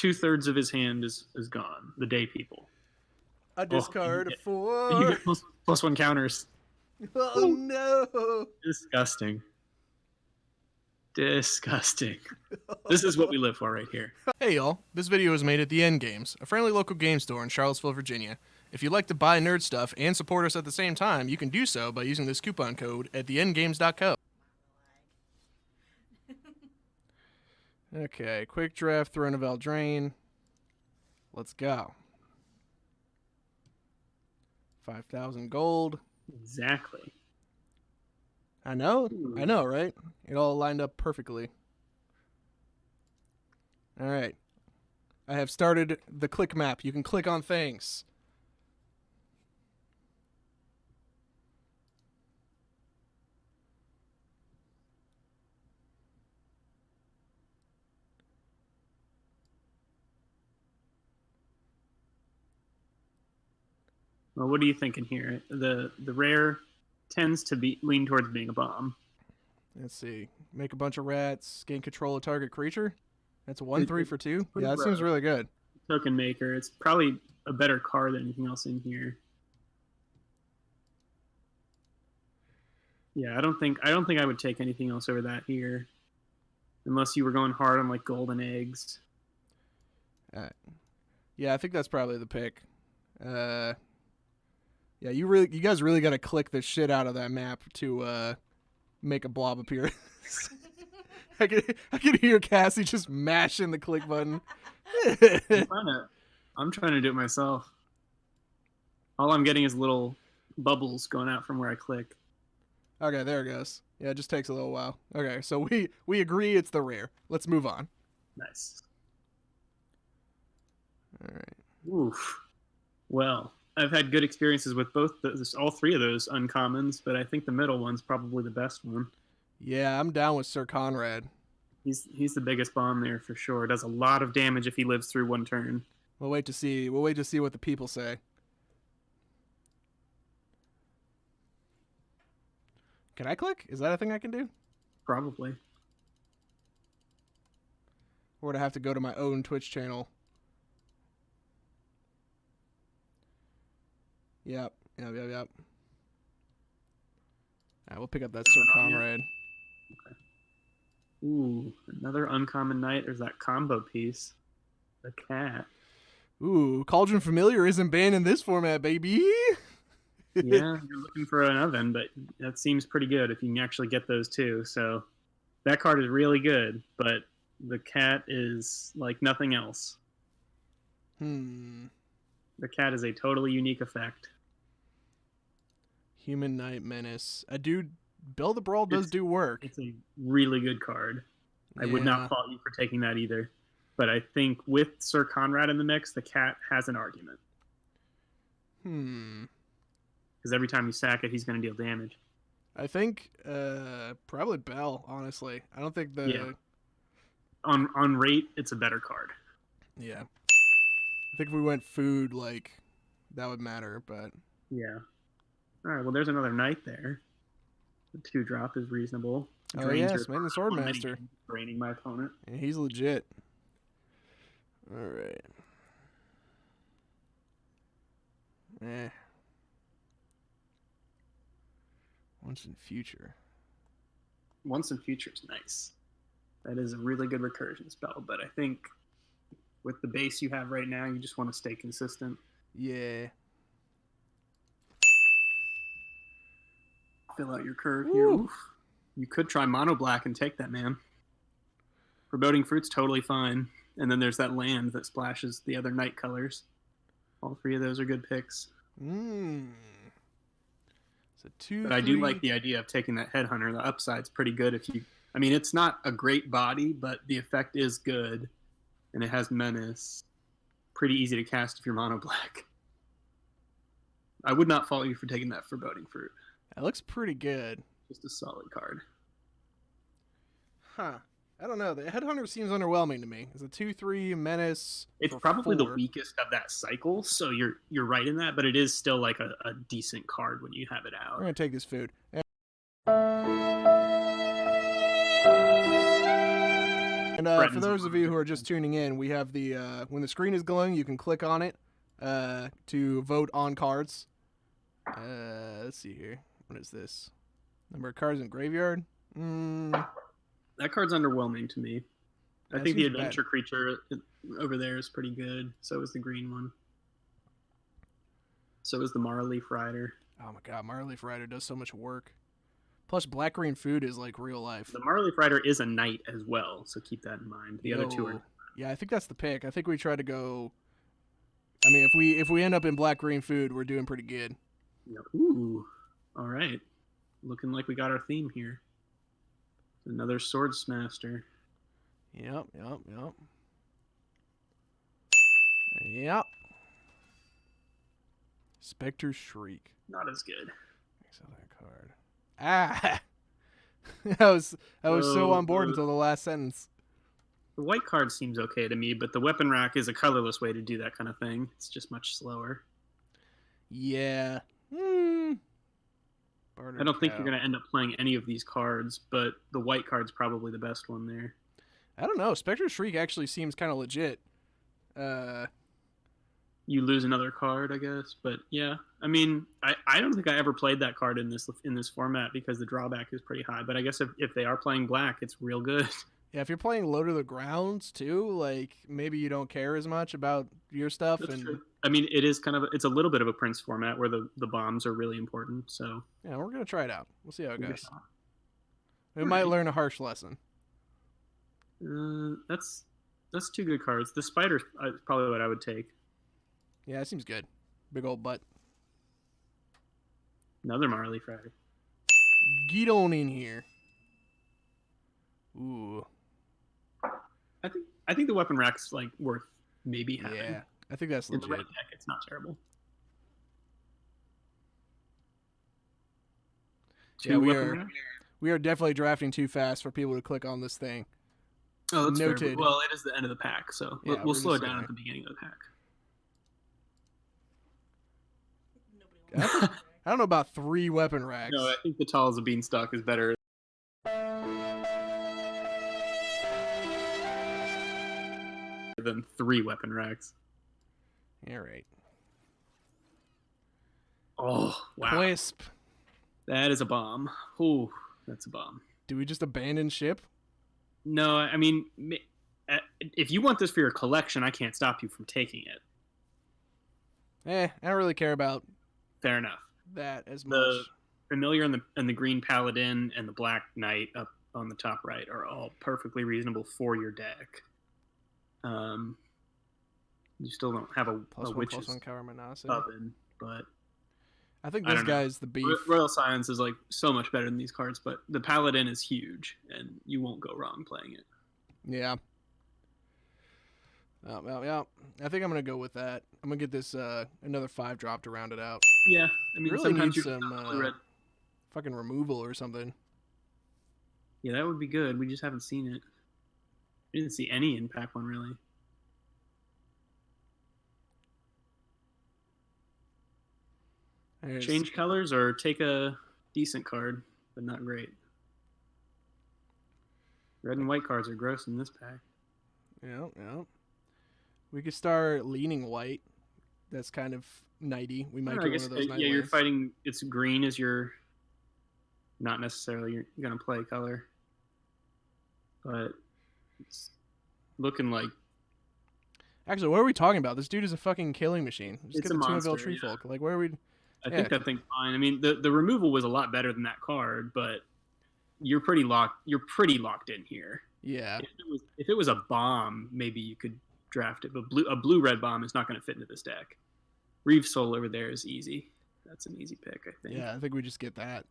2/3 of his hand is gone. The day people. I discard You 4. get +1 counters. Oh no! Disgusting. Disgusting. This is what we live for right here. Hey y'all, this video was made at The End Games, a friendly local game store in Charlottesville, Virginia. If you'd like to buy nerd stuff and support us at the same time, you can do so by using this coupon code at theendgames.co. Okay, quick draft, Throne of Eldraine. Let's go. 5,000 gold. Exactly. I know, right? It all lined up perfectly. All right. I have started the click map. You can click on things. Well, what are you thinking here? The rare tends to lean towards being a bomb. Let's see. Make a bunch of rats, gain control of target creature. That's a 1/3 for 2. Yeah, that seems really good. Token maker. It's probably a better card than anything else in here. Yeah, I don't think I would take anything else over that here, unless you were going hard on like golden eggs. Yeah, I think that's probably the pick. Yeah, you guys really got to click the shit out of that map to make a blob appear. I can hear Cassie just mashing the click button. I'm trying to do it myself. All I'm getting is little bubbles going out from where I click. Okay, there it goes. Yeah, it just takes a little while. Okay, so we agree it's the rare. Let's move on. Nice. All right. Oof. Well, I've had good experiences with all three of those uncommons, but I think the middle one's probably the best one. Yeah, I'm down with Sir Conrad. He's the biggest bomb there for sure. Does a lot of damage if he lives through one turn. We'll wait to see. We'll wait to see what the people say. Can I click? Is that a thing I can do? Probably. Or would I have to go to my own Twitch channel? Yep. All right, we'll pick up that Sir Conrad. Okay. Ooh, another uncommon knight. There's that combo piece. The cat. Ooh, Cauldron Familiar isn't banned in this format, baby. Yeah, you're looking for an oven, but that seems pretty good if you can actually get those two. So that card is really good, but the cat is like nothing else. The cat is a totally unique effect. Human Knight Menace. Bill the Brawl does do work. It's a really good card. I would not fault you for taking that either. But I think with Sir Conrad in the mix, the cat has an argument. Because every time you sack it, he's going to deal damage. I think probably Bell, honestly. I don't think the... Yeah. On rate, it's a better card. Yeah. I think if we went food, like, that would matter, but... Yeah. All right, well, there's another knight there. The 2-drop is reasonable. Oh, yeah, Smitten Sword Master. Draining my opponent. Yeah, he's legit. All right. Once in Future. Once in Future is nice. That is a really good recursion spell, but I think with the base you have right now, you just want to stay consistent. Yeah. Fill out your curve here. Oof. You could try mono black and take that, man. Foreboding Fruit's totally fine. And then there's that land that splashes the other night colors. All three of those are good picks. It's a 2, but I do like the idea of taking that Headhunter. The upside's pretty good if you... I mean, it's not a great body, but the effect is good. And it has Menace. Pretty easy to cast if you're mono black. I would not fault you for taking that Foreboding Fruit. That looks pretty good. Just a solid card. Huh. I don't know. The Headhunter seems underwhelming to me. It's a 2/3 Menace. It's probably the weakest of that cycle, so you're right in that, but it is still like a decent card when you have it out. We're going to take this food. And for threatens a those lot of you who are different just things. tuning in, we have the when the screen is glowing, you can click on it to vote on cards. Let's see here. What is this? Number of cards in graveyard. That card's underwhelming to me. I That think the seems bad. adventure creature over there is pretty good. So is the green one. So is the Marleaf Rider. Oh my god, Marleaf Rider does so much work. Plus, black green food is like real life. The Marleaf Rider is a knight as well, so keep that in mind. The other two are. Yeah, I think that's the pick. I think we try to go. I mean, if we end up in black green food, we're doing pretty good. Ooh, all right. Looking like we got our theme here. Another Swords Master. Yep. Spectre Shriek. Not as good. Exile that card. Ah! I was so on board until the last sentence. The white card seems okay to me, but the weapon rack is a colorless way to do that kind of thing. It's just much slower. Yeah. I don't think you're going to end up playing any of these cards, but the white card's probably the best one there. I don't know. Spectre Shriek actually seems kind of legit. You lose another card, I guess, but yeah. I mean, I don't think I ever played that card in this format because the drawback is pretty high. But I guess if they are playing black, it's real good. Yeah, if you're playing low to the ground too, like maybe you don't care as much about your stuff. That's true. I mean, it's a little bit of a Prince format where the bombs are really important. So yeah, we're gonna try it out. We'll see how it goes. We All might right. learn a harsh lesson. That's two good cards. The spider is probably what I would take. Yeah, it seems good. Big old butt. Another Marley Rider. Get on in here. Ooh. I think the weapon rack's like worth maybe having. Yeah, I think that's In legit. the red deck, it's not terrible. Yeah, we are definitely drafting too fast for people to click on this thing. Oh, that's Noted. fair. Well, it is the end of the pack, so Yeah, we'll slow it down at the beginning of the pack. I don't know about 3 weapon racks. No, I think the tall as a beanstalk is better than 3 weapon racks. All right. Oh, wow. Quisp. That is a bomb. Ooh, that's a bomb. Do we just abandon ship? No, I mean, if you want this for your collection, I can't stop you from taking it. I don't really care about Fair enough. that as much. The familiar and the green paladin and the black knight up on the top right are all perfectly reasonable for your deck. You still don't have a witch's oven, but I think this guy's the beef. Royal Science is like so much better than these cards, but the paladin is huge, and you won't go wrong playing it. Yeah. Yeah. I think I'm gonna go with that. I'm gonna get this another 5-drop to round it out. Yeah, I mean, really sometimes need you some fucking removal or something. Yeah, that would be good. We just haven't seen it. We didn't see any in pack 1 really. Change colors or take a decent card, but not great. Red and white cards are gross in this pack. Yeah. We could start leaning white. That's kind of nighty. We might get one of those night you're lands. fighting. It's green as your, not necessarily you're gonna play color, but it's looking like. Actually, what are we talking about? This dude is a fucking killing machine. Just It's get the a 2 monster, Tree yeah. Folk. Like, where are we? I think that thing's fine. I mean, the removal was a lot better than that card, but you're pretty locked. You're pretty locked in here. Yeah. If it was a bomb, maybe you could draft it, but a blue-red bomb is not going to fit into this deck. Reeve Soul over there is easy. That's an easy pick, I think. Yeah, I think we just get that.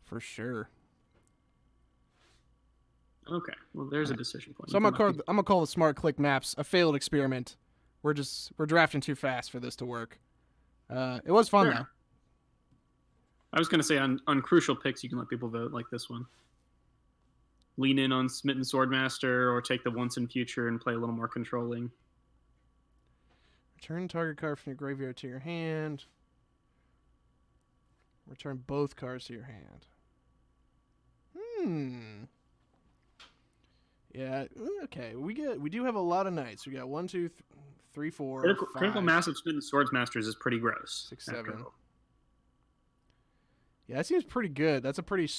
For sure. Okay, well, there's a decision point. So I'm gonna call the Smart Click Maps a failed experiment. We're drafting too fast for this to work. It was fun though. I was gonna say on crucial picks you can let people vote like this one. Lean in on Smitten Sword Master or take the once in future and play a little more controlling. Return target card from your graveyard to your hand. Return both cards to your hand. Yeah. Okay. We do have a lot of knights. We got 1, 2, 3, 4, Critical 5, mass of Smitten Sword Masters is pretty gross. 6, after 7. all. Yeah, that seems pretty good. That's a pretty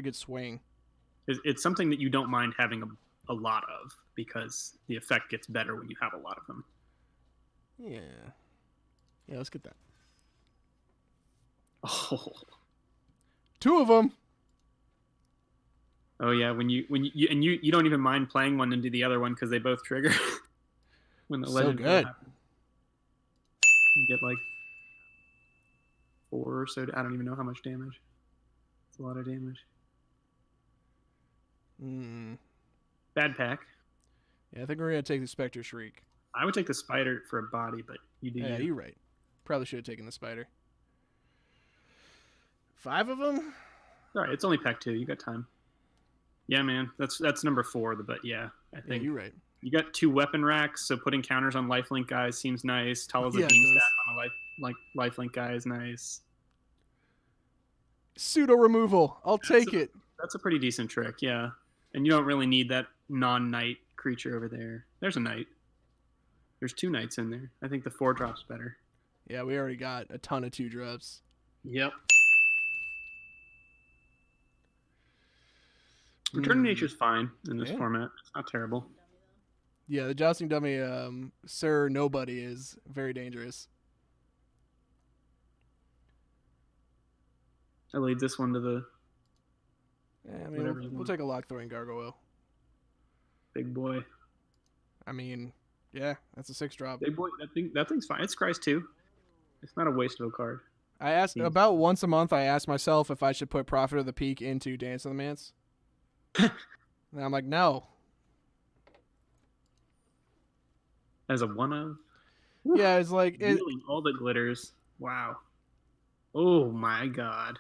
good swing. It's something that you don't mind having a lot of because the effect gets better when you have a lot of them. Yeah. Yeah, let's get that. Oh. 2 of them. Oh yeah, when you don't even mind playing one into the other one because they both trigger when the So legend good. happens. You get like 4 or so. I don't even know how much damage. It's a lot of damage. Bad pack. Yeah, I think we're gonna take the Spectre Shriek. I would take the spider for a body, but you do. Yeah, you're right. Probably should have taken the spider. 5 of them. All right, it's only pack 2. You got time. Yeah, man, that's number 4. But yeah, I think you're right. You got 2 weapon racks, so putting counters on lifelink guys seems nice. Tall as a bean stack on a lifelink guy is nice. Pseudo removal. I'll take it. That's a pretty decent trick, yeah. And you don't really need that non-knight creature over there. There's a knight. There's 2 knights in there. I think the 4-drop's better. Yeah, we already got a ton of 2-drops. Yep. Return to Nature's fine in this format. It's not terrible. Yeah, the Jousting Dummy, Sir Nobody, is very dangerous. I lead this one to the... Yeah, I mean, we'll take a Lock-Throwing Gargoyle. Big boy. I mean, yeah, that's a 6-drop. Big boy, that thing's fine. It's Christ too. It's not a waste of a card. I asked about once a month. I ask myself if I should put Prophet of the Peak into Dance of the Mance. And I'm like, no. As a 1-of? Yeah, it's like all the glitters. Wow. Oh my god.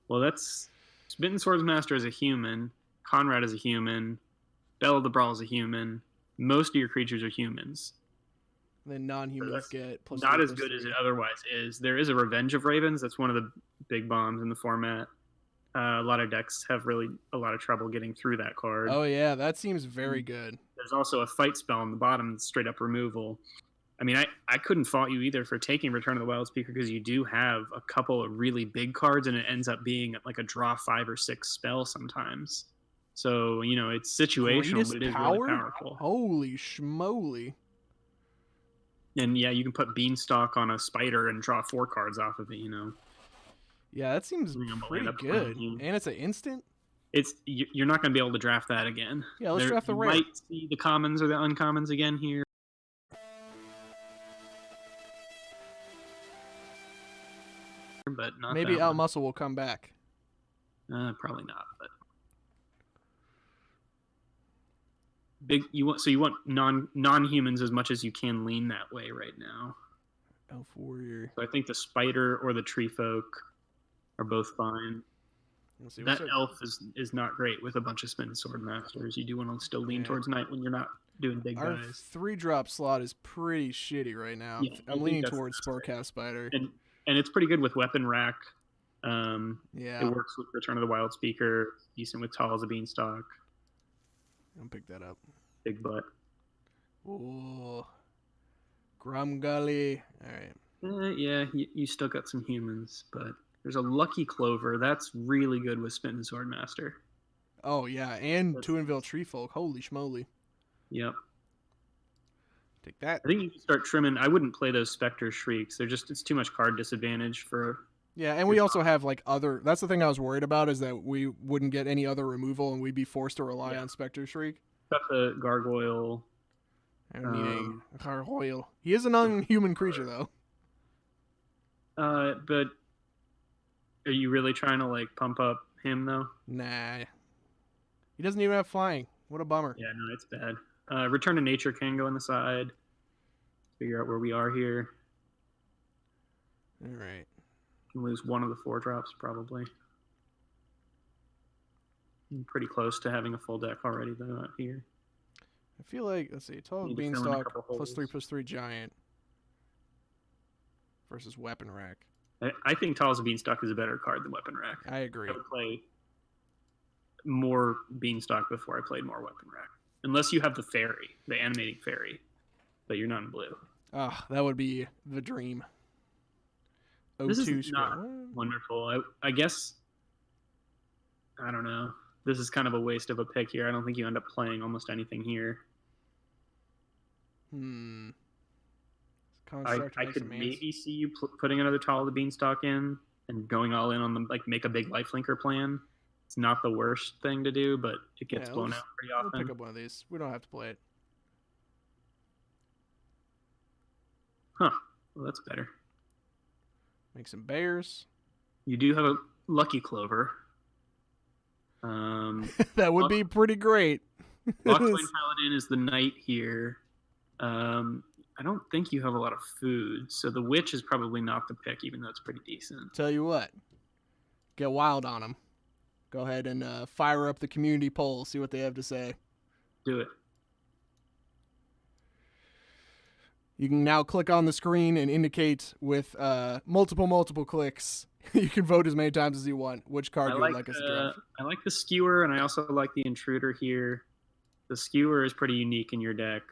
Well, that's Smitten Sword Master is a human. Conrad is a human. Bell of the Brawl is a human. Most of your creatures are humans. Then non-humans get plus not 3, as plus good 3. as it otherwise is. There is a Revenge of Ravens. That's one of the big bombs in the format. A lot of decks have really a lot of trouble getting through that card. Oh yeah, that seems very good. There's also a fight spell on the bottom, straight up removal. I mean, I couldn't fault you either for taking Return of the Wild Speaker because you do have a couple of really big cards, and it ends up being like a draw 5 or 6 spell sometimes. So, you know, it's situational, but it is really powerful. Holy schmoly. And yeah, you can put Beanstalk on a spider and draw 4 cards off of it, you know. Yeah, that seems pretty good. And it's an instant? You're not going to be able to draft that again. Yeah, let's draft the rare. You might see the commons or the uncommons again here. But not maybe Outmuscle will come back. Probably not, but you want non-humans as much as you can lean that way right now. Elf Warrior. So I think the spider or the tree folk are both fine. That elf is not great with a bunch of Smitten Sword Masters. You do want to still lean towards knight when you're not doing big Our guys. 3-drop slot is pretty shitty right now. Yeah, I'm leaning towards Sporecast Spider. And it's pretty good with Weapon Rack. Yeah. It works with Return of the Wild Speaker. Decent with Tall as a Beanstalk. I'll pick that up. Big butt. Oh. Grumgully. All right. Yeah, you still got some humans, but there's a Lucky Clover. That's really good with Smitten Sword Master. Oh, yeah, and Tuinville Tree Folk. Holy schmoly. Yep. Take that. I think you can start trimming. I wouldn't play those Spectre Shrieks. It's too much card disadvantage for... Yeah, and we also have like other... That's the thing I was worried about, is that we wouldn't get any other removal and we'd be forced to rely on Spectre Shriek. Got the Gargoyle. I don't need a Gargoyle. He is an unhuman creature, though. But are you really trying to like pump up him though? Nah. He doesn't even have flying. What a bummer. Yeah, no, it's bad. Return to Nature can go on the side. Figure out where we are here. All right. Can lose one of the 4-drops probably. I'm pretty close to having a full deck already though out here. I feel like, let's see, Tall Beanstalk +3/+3 Giant versus Weapon Rack. I think Tall as a Beanstalk is a better card than Weapon Rack. I agree. I would play more Beanstalk before I played more Weapon Rack. unless you have the fairy, the animating fairy, but you're not in blue. Oh, that would be the dream. This is O2 not scroll. wonderful. I guess, I don't know. This is kind of a waste of a pick here. I don't think you end up playing almost anything here. I could maybe see you putting another Tall of the Beanstalk in and going all in on the make a big lifelinker plan. It's not the worst thing to do, but it gets blown out pretty often. We'll pick up one of these. We don't have to play it. Huh. Well, that's better. Make some bears. You do have a lucky Clover. That would be pretty great. Lockcoin Paladin is the knight here. I don't think you have a lot of food, so the Witch is probably not the pick, even though it's pretty decent. Tell you what, get wild on them. Go ahead and fire up the community poll, see what they have to say. Do it. You can now click on the screen and indicate with multiple clicks. You can vote as many times as you want which card you would like us to draft. I like the Skewer, and I also like the Intruder here. The Skewer is pretty unique in your deck.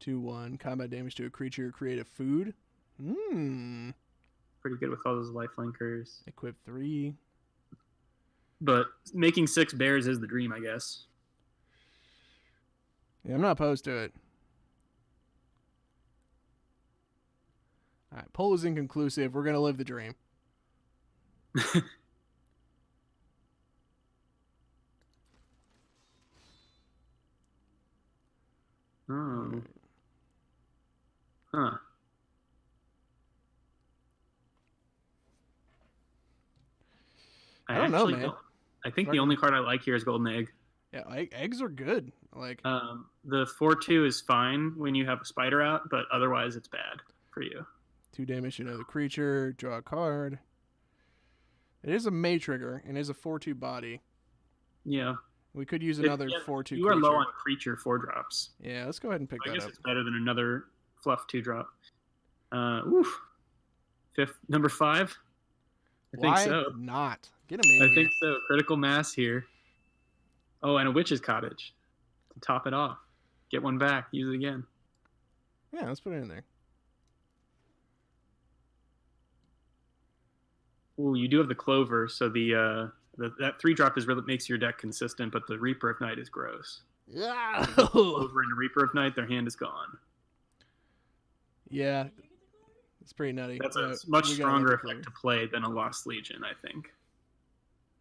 2/1 combat damage to a creature. Create a food. Pretty good with all those lifelinkers. Equip 3. But making 6 bears is the dream, I guess. Yeah, I'm not opposed to it. All right, poll is inconclusive. We're going to live the dream. Oh. Huh. I don't know, man. I think the only card I like here is Golden Egg. Yeah, eggs are good. Like the 4/2 is fine when you have a spider out, but otherwise it's bad for you. 2 damage to another creature. Draw a card. It is a May trigger and is a 4/2 body. Yeah. We could use another 4/2 You are low on creature 4-drops. Yeah, let's go ahead and pick that up. I guess it's better than another fluff 2-drop. Oof. Number 5? I think so. Why not? Get him in I think so. Critical mass here. Oh, and a Witch's Cottage to top it off. Get one back. Use it again. Yeah, let's put it in there. Ooh, you do have the Clover, so that 3-drop is really makes your deck consistent, but the Reaper of Night is gross. Yeah. Clover and a Reaper of Night, their hand is gone. Yeah. It's pretty nutty. That's a much stronger effect to play than a Lost Legion, I think.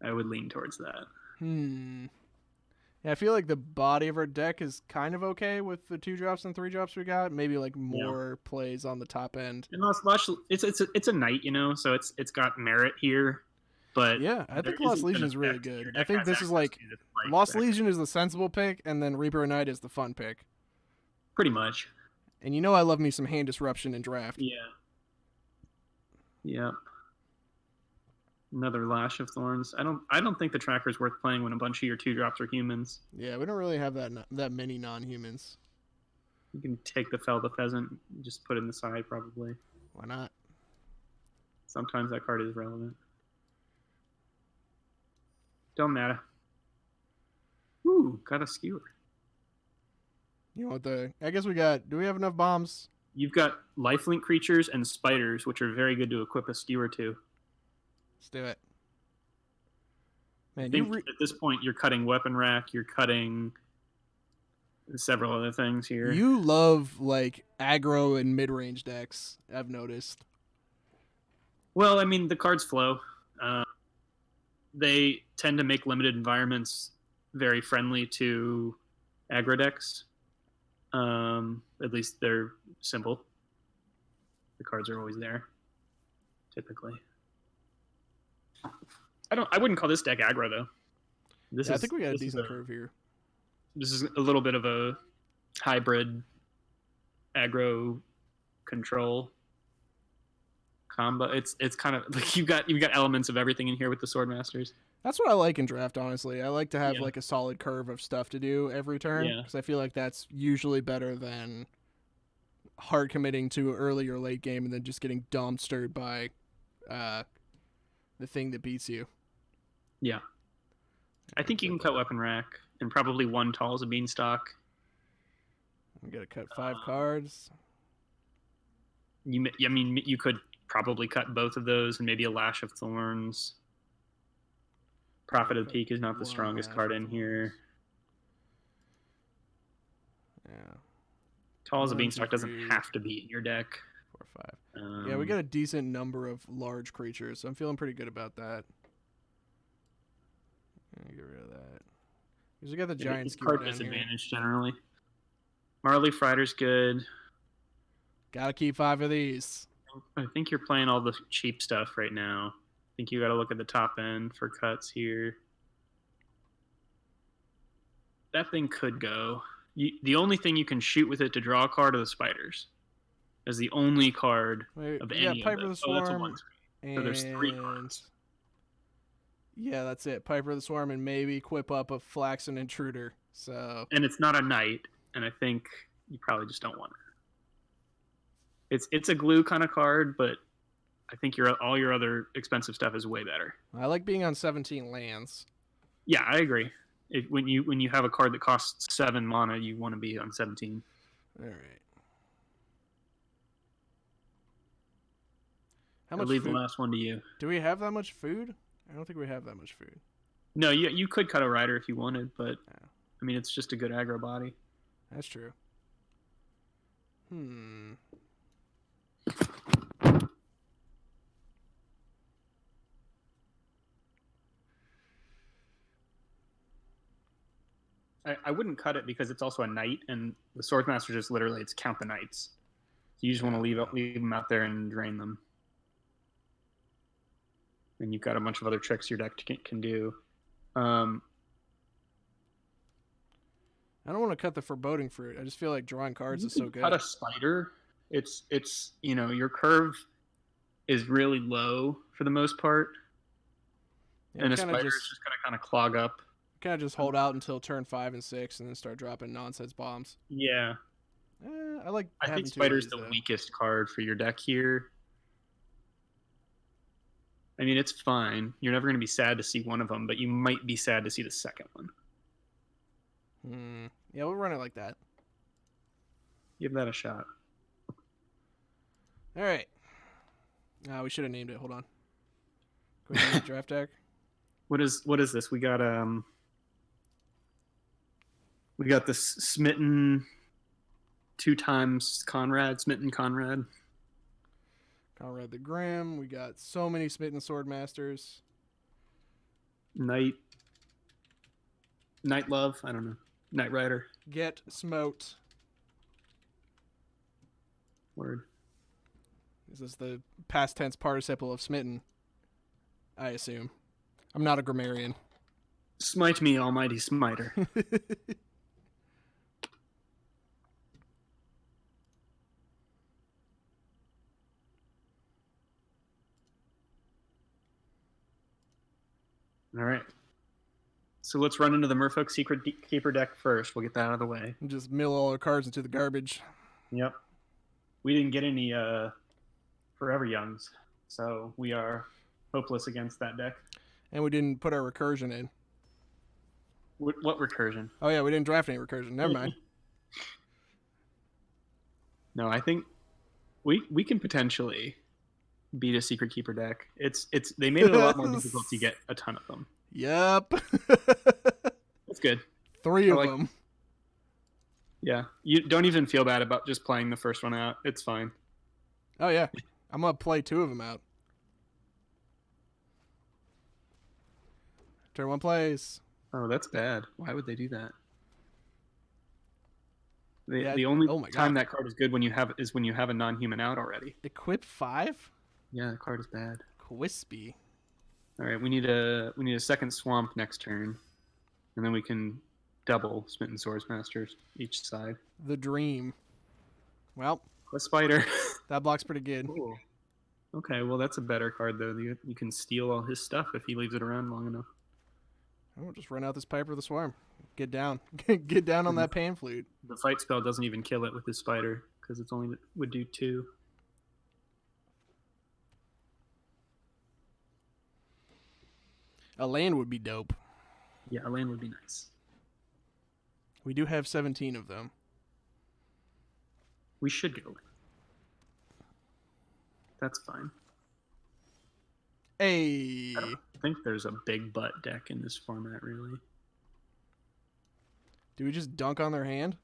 I would lean towards that. Yeah, I feel like the body of our deck is kind of okay with the 2-drops and 3-drops we got. Maybe like more plays on the top end. And it's a knight, so it's got merit here. But yeah, I think Lost Legion is really good. I think this is like Lost Legion is the sensible pick, and then Reaper of Night is the fun pick. Pretty much. And I love me some hand disruption in draft. Yeah. Yep. Another Lash of Thorns. I don't think the tracker is worth playing when a bunch of your 2-drops are humans. Yeah, we don't really have that many non-humans. You can take the Fell the Pheasant and just put it in the side, probably. Why not? Sometimes that card is relevant. Don't matter. Ooh, got a Skewer. You know what I guess we got... Do we have enough bombs? You've got lifelink creatures and spiders, which are very good to equip a Skewer to. Let's do it. Man, I think at this point you're cutting Weapon Rack, you're cutting several other things here. You love like aggro and mid-range decks, I've noticed. Well, I mean, the cards flow. They tend to make limited environments very friendly to aggro decks. At least they're simple. The cards are always there, typically. I wouldn't call this deck aggro though. I think we got a decent curve here. This is a little bit of a hybrid aggro control combo. It's kind of like you've got elements of everything in here with the Sword Masters. That's what I like in draft, honestly. I like to have like a solid curve of stuff to do every turn because I feel like that's usually better than hard committing to early or late game and then just getting dumpstered by the thing that beats you. Yeah. I think you can cut Weapon Rack and probably one tall as a beanstalk. We gotta cut 5 cards. You could probably cut both of those and maybe a Lash of Thorns. Prophet of the Peak is not the strongest card in here. Yeah. Tall as a beanstalk doesn't have to be in your deck. 4, 5. Yeah, we got a decent number of large creatures, so I'm feeling pretty good about that. Get rid of that. Because we got the giant skewer card disadvantage generally. Marleaf Rider's good. Gotta keep 5 of these. I think you're playing all the cheap stuff right now. I think you got to look at the top end for cuts here. That thing could go. The only thing you can shoot with it to draw a card are the spiders. As the only card of any of them. The Swarm, that's a 1/3. So there's 3 cards. Yeah, that's it. Piper the Swarm and maybe equip up a Flaxen Intruder. So. And it's not a knight, and I think you probably just don't want it. It's a glue kind of card, but I think all your other expensive stuff is way better. I like being on 17 lands. Yeah, I agree. When you have a card that costs 7 mana, you want to be on 17. All right. How much I'll leave the last one to you. Do we have that much food? I don't think we have that much food. No, you could cut a rider if you wanted, but I mean, it's just a good aggro body. That's true. I wouldn't cut it because it's also a knight, and the Sword Master just literally it's count the knights. So you just want to leave them out there and drain them. And you've got a bunch of other tricks your deck can do. I don't want to cut the Foreboding Fruit. I just feel like drawing cards is so good. Cut a spider. It's your curve is really low for the most part, and a spider is just gonna kind of clog up. Kind of just hold out until turn 5 and 6, and then start dropping nonsense bombs. Yeah, I think spider's the weakest card for your deck here. I mean, it's fine. You're never going to be sad to see one of them, but you might be sad to see the second one. Yeah, we'll run it like that. Give that a shot. All right. We should have named it. Hold on. Go ahead and draft deck. What is this? We got this Smitten 2 times Conrad, Smitten Conrad. Conrad the Grim. We got so many Smitten Sword Masters. Night Love. I don't know. Night Rider. Get Smote. Word. This is the past tense participle of smitten, I assume. I'm not a grammarian. Smite me, almighty smiter. All right. So let's run into the Merfolk Secret Keeper deck first. We'll get that out of the way. And just mill all our cards into the garbage. Yep. We didn't get any Forever Youngs, so we are hopeless against that deck. And we didn't put our recursion in. What recursion? Oh, yeah, we didn't draft any recursion. Never mind. No, I think we can potentially beat a Secret Keeper deck. They made it a lot more difficult to get a ton of them. Yep. That's good. 3 of them. Yeah. You don't even feel bad about just playing the first one out. It's fine. Oh, yeah. I'm going to play 2 of them out. Turn 1 plays. Oh, that's bad. Why would they do that? The only time that card is good when you have a non-human out already. Equip 5? Yeah, the card is bad. Quispy. All right, we need a second swamp next turn, and then we can double Smitten Sword Masters each side. The dream. Well, a spider. That block's pretty good. Cool. Okay, well that's a better card though. You can steal all his stuff if he leaves it around long enough. I'll just run out this Piper the Swarm. Get down. Get down on that pan flute. The fight spell doesn't even kill it with his spider because it's only would do 2. A land would be dope. Yeah, a land would be nice. We do have 17 of them. We should go. That's fine. Hey. I don't think there's a big butt deck in this format, really. Do we just dunk on their hand?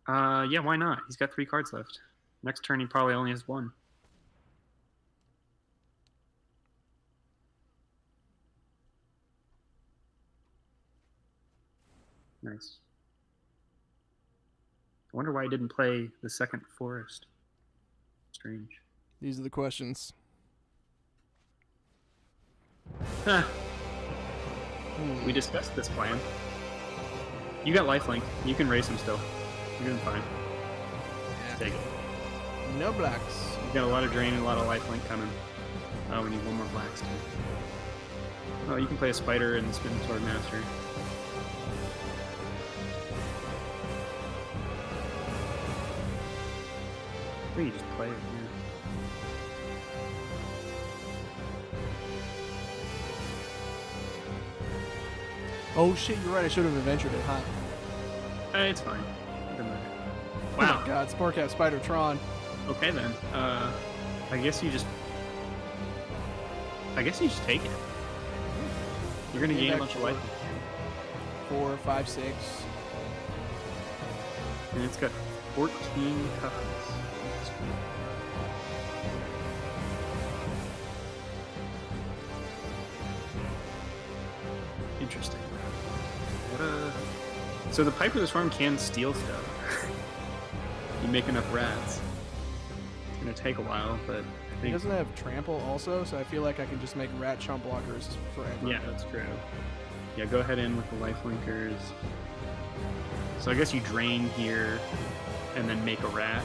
Yeah, why not? He's got 3 cards left. Next turn, he probably only has 1. Nice. I wonder why he didn't play the second forest. Strange. These are the questions. Huh. We discussed this plan. You got lifelink. You can race him still. You're doing fine. Yeah. Take it. No blacks. You've got a lot of drain and a lot of lifelink coming. Oh, we need 1 more blacks too. Oh, you can play a spider and Smitten Sword Master. Or you just play it, yeah. Oh shit, you're right. I should have adventured it, huh? It's fine. Doesn't matter. Wow. Wow. Oh my god, Sportcat Spider-Tron. Okay then. I guess you just take it. You're gonna gain a bunch of life. 4, 5, 6. And it's got 14 toughness. Interesting. So the Piper of the Swarm can steal stuff. You make enough rats. It's gonna take a while, but I He think... doesn't have trample also, so I feel like I can just make rat chump blockers forever. Yeah, that's true. Yeah, go ahead in with the lifelinkers. So I guess you drain here and then make a rat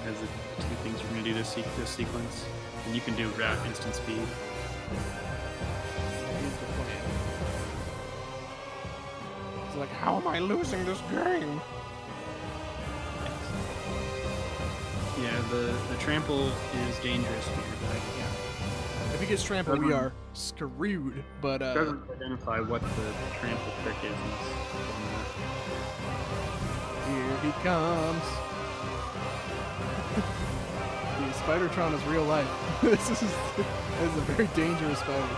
as the 2 things you're gonna do this sequence. And you can do rat instant speed. That is the plan. It's like, how am I losing this game? Yeah, the trample is dangerous here, but Yeah. If he gets trampled, we are screwed. But it doesn't identify what the trample trick is. Here he comes. Dude, Spider-Tron is real life. this is a very dangerous spider.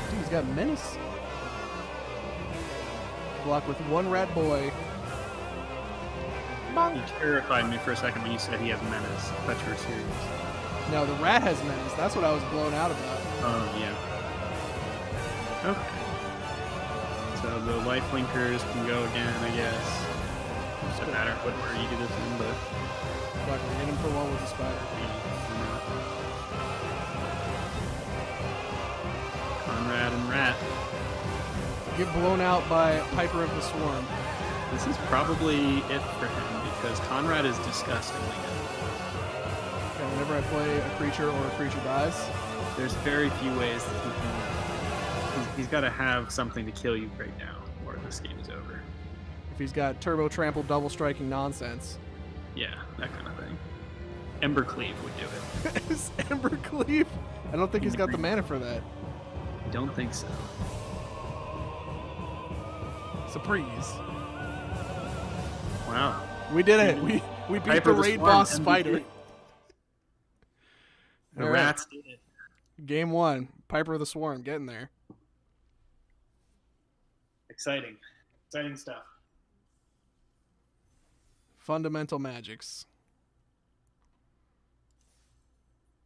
Dude, he's got menace. Block with 1 rat boy. You terrified me for a second when you said he has menace. I thought you were serious. No, the rat has menace. That's what I was blown out about. Oh, yeah. Okay. So the lifelinkers can go again, I guess. Doesn't matter what order you do this in, but... Fuck, we're hitting for 1 with the spider. Conrad and Rat. Get blown out by Piper of the Swarm. This is probably it for him, because Conrad is disgustingly good. And whenever I play a creature or a creature dies, There's very few ways that he can... He's got to have something to kill you right now, or this game is over. if he's got turbo trample, double striking nonsense. Yeah, that kind of thing. Ember Cleave would do it. Is Ember Cleave? I don't think he's got the mana for that. Don't think so. Surprise. Wow. We did it. We beat Piper the the raid Swarm boss MVP. spider. The All right. rats did it. Game 1. Piper of the Swarm. Getting there. Exciting. Exciting stuff. Fundamental magics.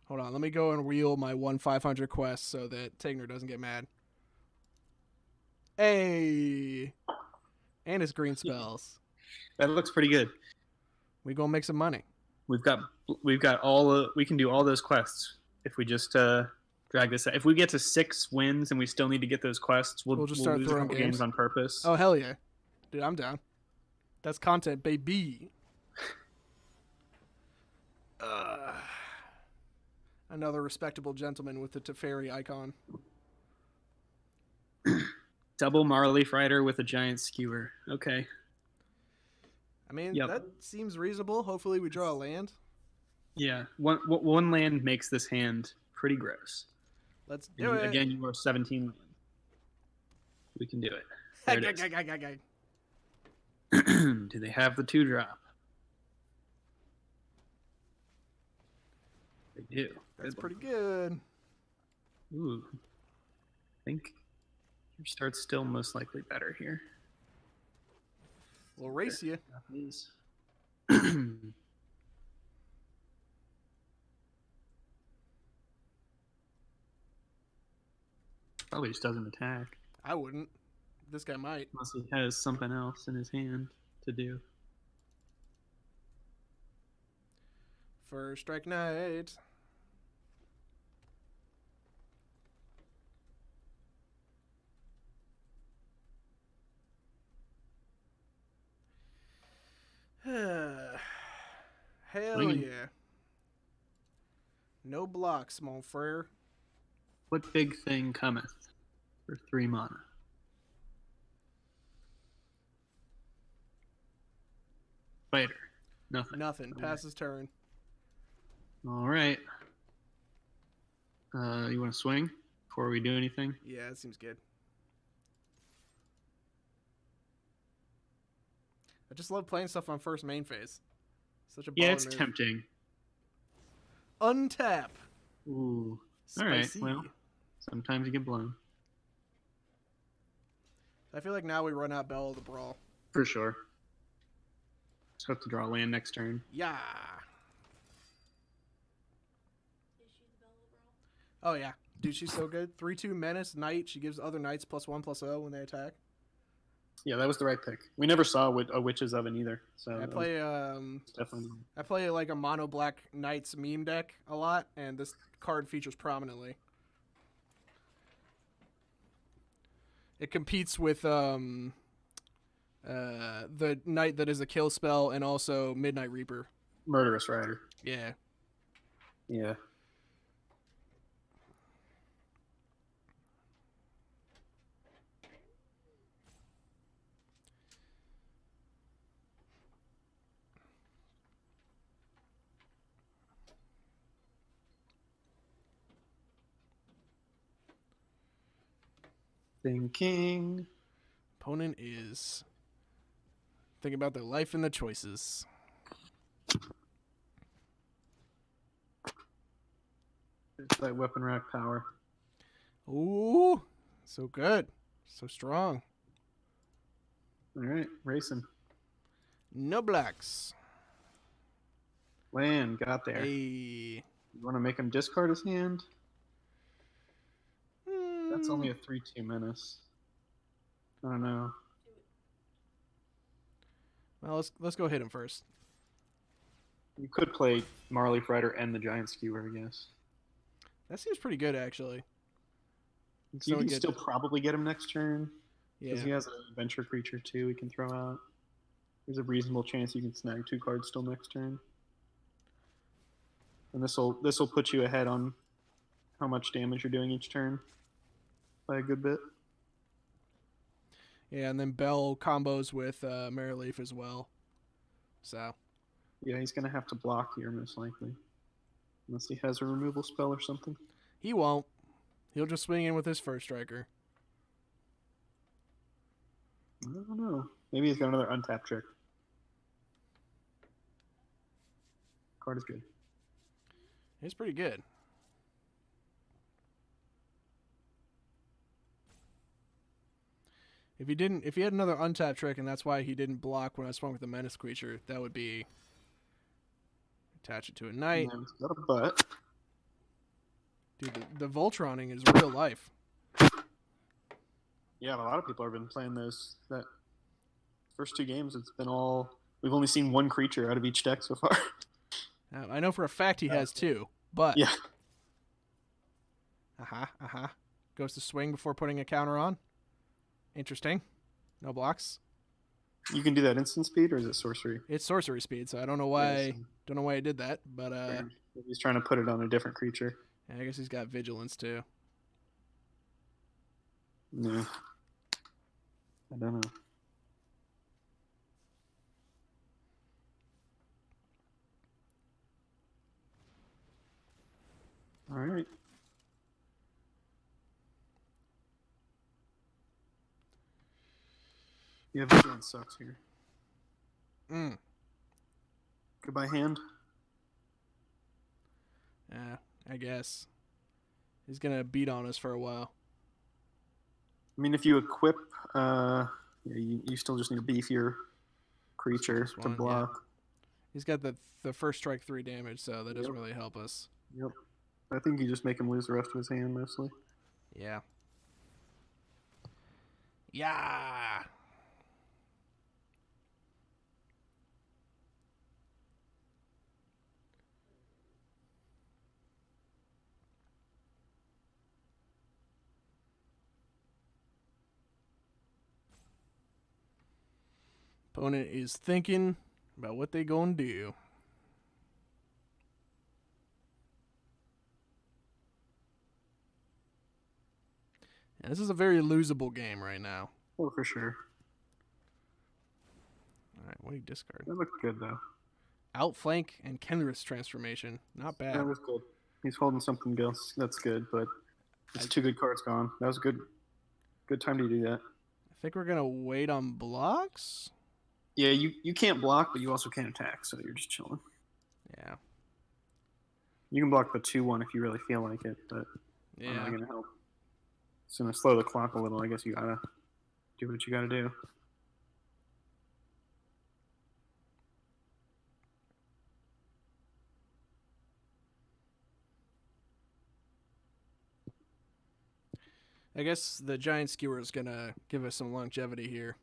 Hold on. Let me go and wheel my 1-500 quest so that Tigner doesn't get mad. Hey! And his green spells. That looks pretty good. We gonna make some money. We've got all we can do all those quests if we just drag this out. If we get to 6 wins and we still need to get those quests, we'll just start lose a throwing couple games. games on purpose. Oh, hell yeah. Dude, I'm down. That's content, baby. Another respectable gentleman with the Teferi icon. Double Marleaf Rider with a giant skewer. Okay. I mean, Yep. that seems reasonable. Hopefully we draw a land. Yeah. One land makes this hand pretty gross. Let's do And it. again, you are 17 land. We can do it. There it is. Do they have the 2-drop? They do. That's pretty good. Ooh. I think your start's still most likely better here. We'll race you. Probably just doesn't attack. I wouldn't. This guy might. Unless he has something else in his hand to do. First strike knight. Hell Swinging. yeah. No blocks, mon frere. What big thing cometh for 3 mana? Fighter. Nothing. Nothing. Passes turn. All right. You want to swing before we do anything? Yeah, that seems good. I just love playing stuff on first main phase. Such a Yeah, it's move. tempting. Untap. Ooh. Spicy. All right. Well, sometimes you get blown. I feel like now we run out Bell of the Brawl. For sure. Just have to draw land next turn. Yeah. Oh, yeah. Dude, she's so good. 3/2 Menace, Knight. She gives other knights +1/+0 when they attack. Yeah, that was the right pick. We never saw a Witch's Oven either. So I play definitely. I play like a mono black knights meme deck a lot, and this card features prominently. It competes with the knight that is a kill spell and also Midnight Reaper. Murderous Rider. Yeah. Yeah. Thinking. Opponent is thinking about their life and the choices. It's that weapon rack power. Ooh, so good. So strong. All right, racing. No blacks. Land, got there. Hey. You want to make him discard his hand? That's only a 3/2 menace. I don't know. Well, let's go hit him first. You could play Marley Rider and the Giant Skewer, I guess. That seems pretty good, actually. So you can still probably get him next turn. Yeah. Because he has an adventure creature, too, he can throw out. There's a reasonable chance you can snag 2 cards still next turn. And this will put you ahead on how much damage you're doing each turn by a good bit. Yeah, and then Bell combos with Maryleaf as well. So. Yeah, he's going to have to block here, most likely. Unless he has a removal spell or something. He won't. He'll just swing in with his first striker. I don't know. Maybe he's got another untap trick. Card is good. It's pretty good. If he had another untap trick and that's why he didn't block when I swung with the menace creature, that would be attach it to a knight. Yeah, he's got a butt. Dude, the Voltroning is real life. Yeah, a lot of people have been playing those. That first 2 games, it's been all. We've only seen 1 creature out of each deck so far. I know for a fact he has 2, but yeah. Goes to swing before putting a counter on. Interesting. No blocks. You can do that instant speed, or is it sorcery? It's sorcery speed, so I don't know why. Don't know why I did that, but he's trying to put it on a different creature. I guess he's got vigilance too. No, I don't know. All right. Yeah, vigilance sucks here. Mm. Goodbye, hand. Yeah, I guess. He's going to beat on us for a while. I mean, if you equip, you still just need a beefier creature to block. Yeah. He's got the first strike 3 damage, so that doesn't really help us. Yep. I think you just make him lose the rest of his hand, mostly. Yeah. Yeah! Opponent is thinking about what they gonna do. And this is a very losable game right now. Oh, for sure. All right, what do you discard? That looked good, though. Outflank and Kenrith's transformation. Not bad. That was good. He's holding something else. That's good, but it's 2 good cards gone. That was a good time to do that. I think we're going to wait on blocks. Yeah, you can't block, but you also can't attack, so you're just chilling. Yeah. You can block the 2/1 if you really feel like it, but I'm not going to help. It's going to slow the clock a little. I guess you got to do what you got to do. I guess the Giant Skewer is going to give us some longevity here.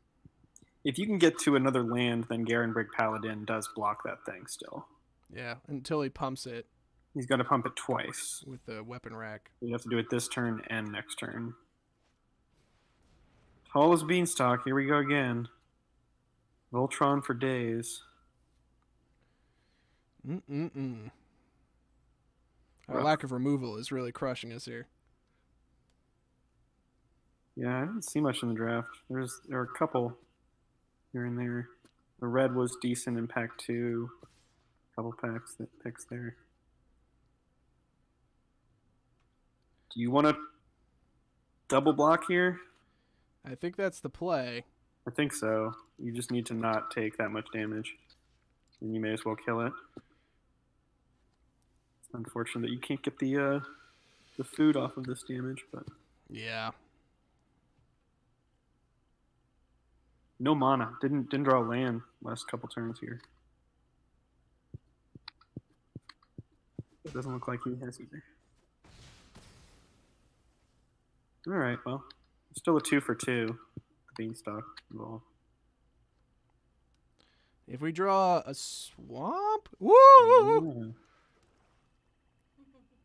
If you can get to another land, then Garenbrig Paladin does block that thing still. Yeah, until he pumps it. He's got to pump it twice. With the weapon rack. You have to do it this turn and next turn. Tall as Beanstalk, here we go again. Voltron for days. Our lack of removal is really crushing us here. Yeah, I didn't see much in the draft. There are a couple here and there. The red was decent in pack 2. A couple picks there. Do you want to double block here? I think that's the play. I think so. You just need to not take that much damage, and you may as well kill it. It's unfortunate that you can't get the food off of this damage, but yeah. No mana. Didn't draw a land last couple turns here. It doesn't look like he has either. All right, well, still a 2 for 2. The Beanstalk involved. If we draw a swamp, woo!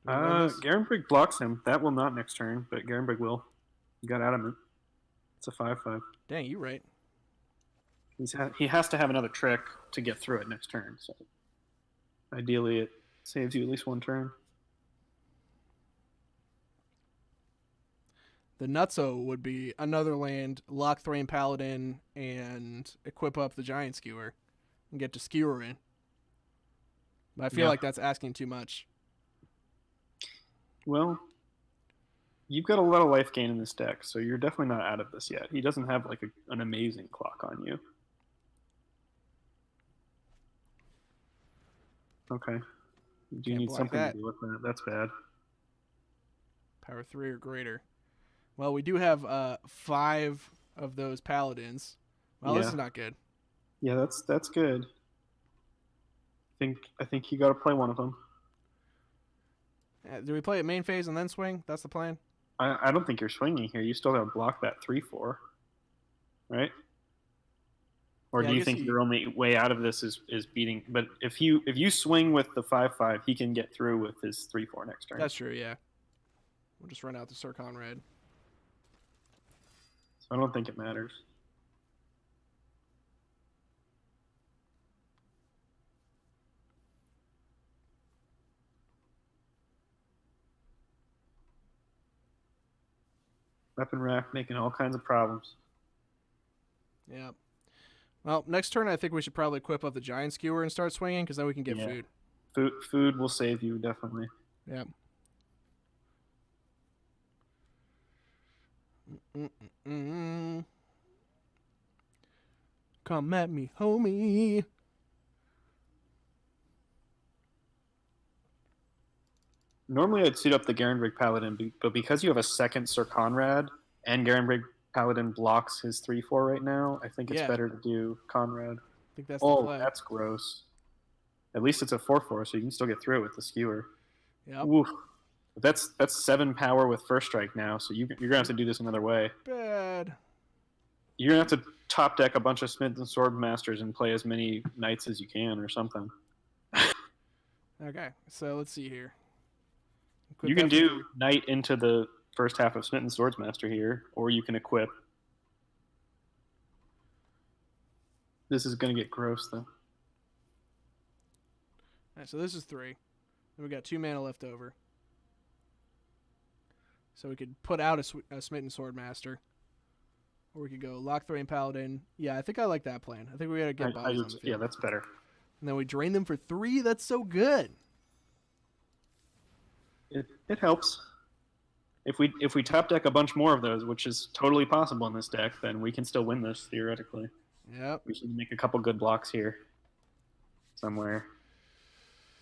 Yeah. Garenbrig blocks him. That will not next turn, but Garenbrig will. You got adamant. It's a 5/5. Dang, you're right. He has to have another trick to get through it next turn. So ideally, it saves you at least 1 turn. The nutso would be another land, lock Thrain Paladin, and equip up the Giant Skewer and get to Skewer in. But I feel like that's asking too much. Well, you've got a lot of life gain in this deck, so you're definitely not out of this yet. He doesn't have like an amazing clock on you. Okay. Do you need something to deal with that? That's bad. Power 3 or greater. Well, we do have 5 of those paladins. Well, this is not good. Yeah, that's good. I think you got to play one of them. Do we play it main phase and then swing? That's the plan? I don't think you're swinging here. You still got to block that 3/4, right? Or do you think your only way out of this is beating? But if you swing with the 5/5, he can get through with his 3/4 next turn. That's true. Yeah. We'll just run out the Circon Red. So I don't think it matters. Weapon rack making all kinds of problems. Yeah. Well, next turn I think we should probably equip up the Giant Skewer and start swinging because then we can get food. Food will save you, definitely. Yeah. Come at me, homie. Normally I'd suit up the Garenbrig Paladin, but because you have a second Sir Conrad and Garenbrig Paladin blocks his 3/4 right now, I think it's better to do Conrad. I think that's the play. That's gross. At least it's a 4/4, so you can still get through it with the skewer. Yep. Oof. That's 7 power with first strike now, so you're gonna have to do this another way. Bad. You're gonna have to top deck a bunch of Smitten Sword Masters and play as many knights as you can, or something. Okay, so let's see here. You can do knight into the first half of Smitten Swords Master here, or you can equip. This is gonna get gross though. Alright, so this is 3. And we got 2 mana left over. So we could put out a Smitten Sword Master. Or we could go Locthwain Paladin. Yeah, I think I like that plan. I think we gotta get bodies on the field. Yeah, that's better. And then we drain them for 3. That's so good. It helps. If we top deck a bunch more of those, which is totally possible in this deck, then we can still win this theoretically. Yep. We should make a couple good blocks here somewhere.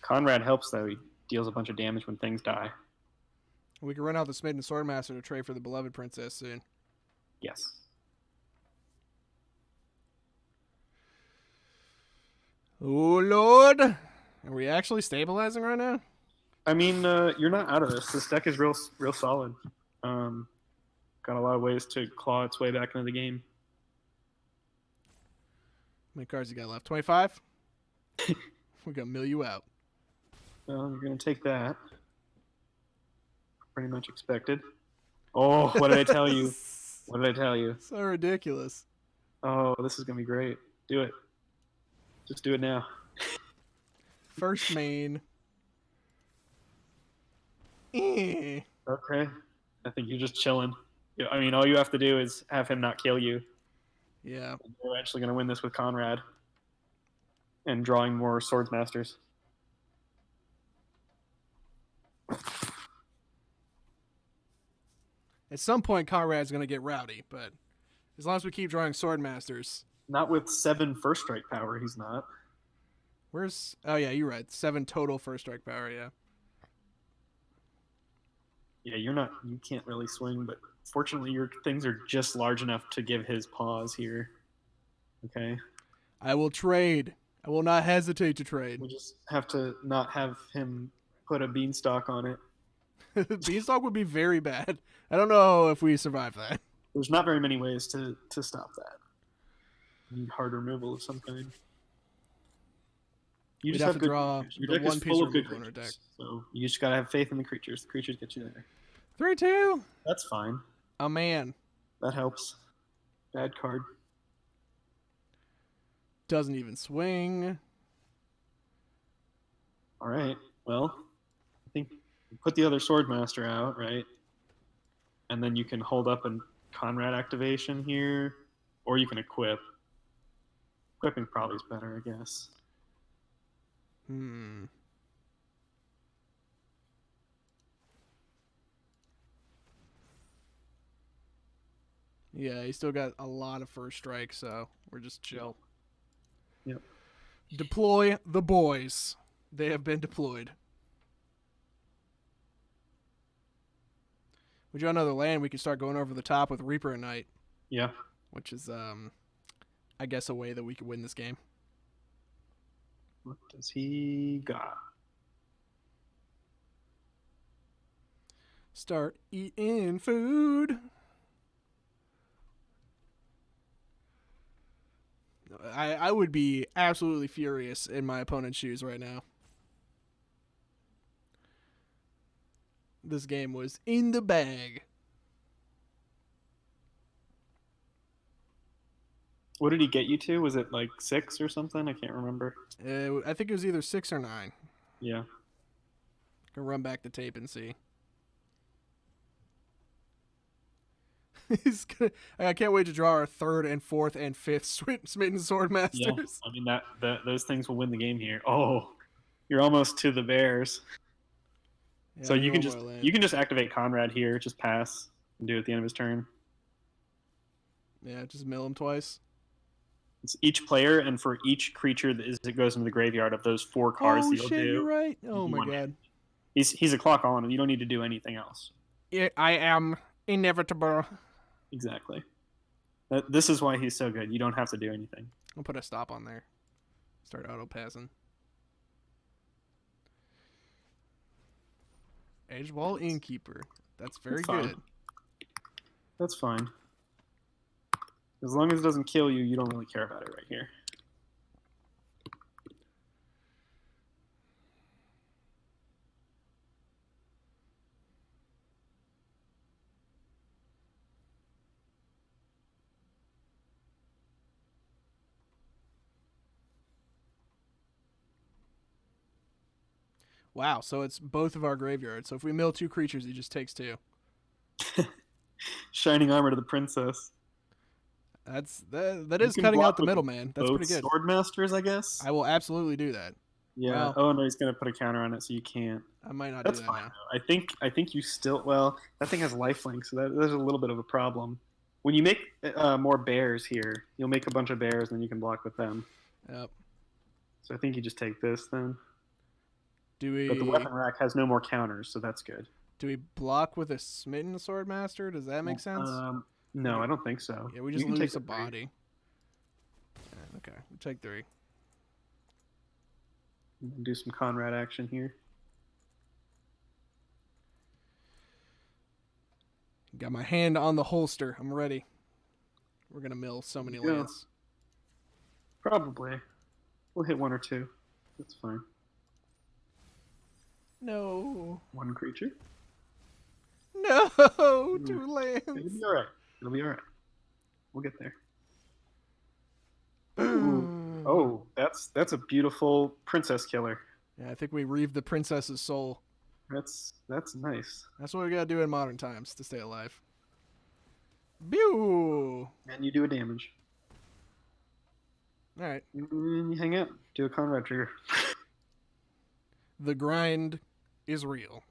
Conrad helps though. He deals a bunch of damage when things die. We can run out the Smitten Sword Master to trade for the Beloved Princess soon. Yes. Oh Lord! Are we actually stabilizing right now? I mean, you're not out of this. This deck is real solid. Got a lot of ways to claw its way back into the game. How many cards you got left? 25? We're going to mill you out. Well, you're going to take that. Pretty much expected. Oh, what did I tell you? What did I tell you? So ridiculous. Oh, this is going to be great. Do it. Just do it now. First main. Okay. I think you're just chilling. I mean, all you have to do is have him not kill you. Yeah. You're actually going to win this with Conrad. And drawing more Swords Masters. At some point, Conrad's going to get rowdy, but as long as we keep drawing Sword Masters. Not with 7 first strike power, he's not. Where's... Oh, yeah, you're right. 7 total first strike power, yeah. Yeah, you can't really swing, but fortunately your things are just large enough to give his pause here. Okay? I will trade. I will not hesitate to trade. We'll just have to not have him put a beanstalk on it. Beanstalk would be very bad. I don't know if we survive that. There's not very many ways to stop that. You need hard removal of some kind. You just have to draw your deck is full of good creatures, deck. So you just gotta have faith in the creatures. The creatures get you there. 3/2. That's fine. A man. That helps. Bad card. Doesn't even swing. All right. Well, I think you put the other Sword Master out, right? And then you can hold up a Conrad activation here, or you can equip. Equipping probably is better, I guess. Yeah, he still got a lot of first strike, so we're just chill. Yep. Deploy the boys. They have been deployed. We draw another land, we can start going over the top with Reaper at Night. Yeah. Which is, I guess, a way that we could win this game. What does he got? Start eating food. I would be absolutely furious in my opponent's shoes right now. This game was in the bag. What did he get you to? Was it like 6 or something? I can't remember. I think it was either 6 or 9. Yeah. Can run back the tape and see. I can't wait to draw our 3rd and 4th and 5th Smitten Sword Masters. Yeah, I mean those things will win the game here. Oh, you're almost to the Bears. Yeah, so you can just activate Conrad here, just pass and do it at the end of his turn. Yeah, just mill him twice. It's each player, and for each creature that goes into the graveyard of those 4 cards Oh that you'll shit, do. you're right. Oh my god. He's a clock all in him. You don't need to do anything else. I am inevitable. Exactly. This is why he's so good. You don't have to do anything. I'll put a stop on there. Start auto passing. Edgewall Innkeeper. That's very good. That's fine. As long as it doesn't kill you, you don't really care about it right here. Wow, so it's both of our graveyards. So if we mill 2 creatures, he just takes 2. Shining Armor to the Princess. That is cutting out the middleman. That's pretty good. Sword Masters, I guess. I will absolutely do that. Yeah. Well, oh no, he's gonna put a counter on it, so you can't. I might not. That's do that fine. Now. I think you still. Well, that thing has lifelink, so there's a little bit of a problem. When you make more bears here, you'll make a bunch of bears, and then you can block with them. Yep. So I think you just take this then. Do we? But the weapon rack has no more counters, so that's good. Do we block with a Smitten Sword Master? Does that make sense? No, I don't think so. Yeah, we just lose a body. Yeah, okay, we'll take 3. Do some Conrad action here. Got my hand on the holster. I'm ready. We're gonna mill so many lands. Probably. We'll hit 1 or 2. That's fine. No. 1 creature. No, 2 lands. It'll be all right. It'll be all right. We'll get there. Oh, that's a beautiful princess killer. Yeah, I think we reaved the princess's soul. That's nice. That's what we gotta do in modern times to stay alive. Pew! And you do a damage. All right. You hang out. Do a Conrad trigger. The grind is real.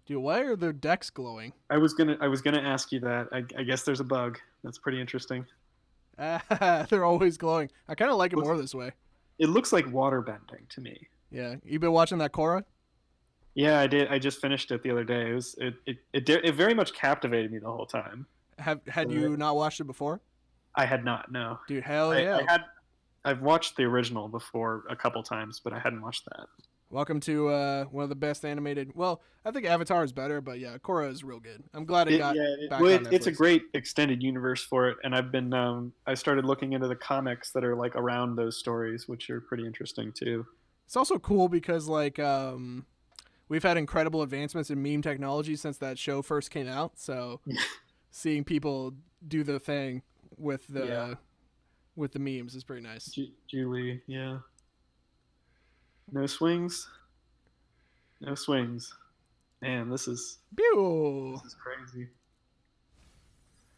Dude, why are their decks glowing? I was gonna ask you that. I guess there's a bug. That's pretty interesting. They're always glowing. I kind of like it more this way. It looks like water bending to me. Yeah, you been watching that Korra? Yeah, I did. I just finished it the other day. It very much captivated me the whole time. Had you not watched it before? I had not. No. Dude, hell yeah. I've watched the original before a couple times, but I hadn't watched that. Welcome to one of the best animated. Well, I think Avatar is better, but yeah, Korra is real good. I'm glad it got back on Netflix. It's a great extended universe for it, and I've been I started looking into the comics that are like around those stories, which are pretty interesting too. It's also cool because like we've had incredible advancements in meme technology since that show first came out. So seeing people do the thing with the memes is pretty nice. Julie, yeah. No swings. No swings. Man, this is crazy.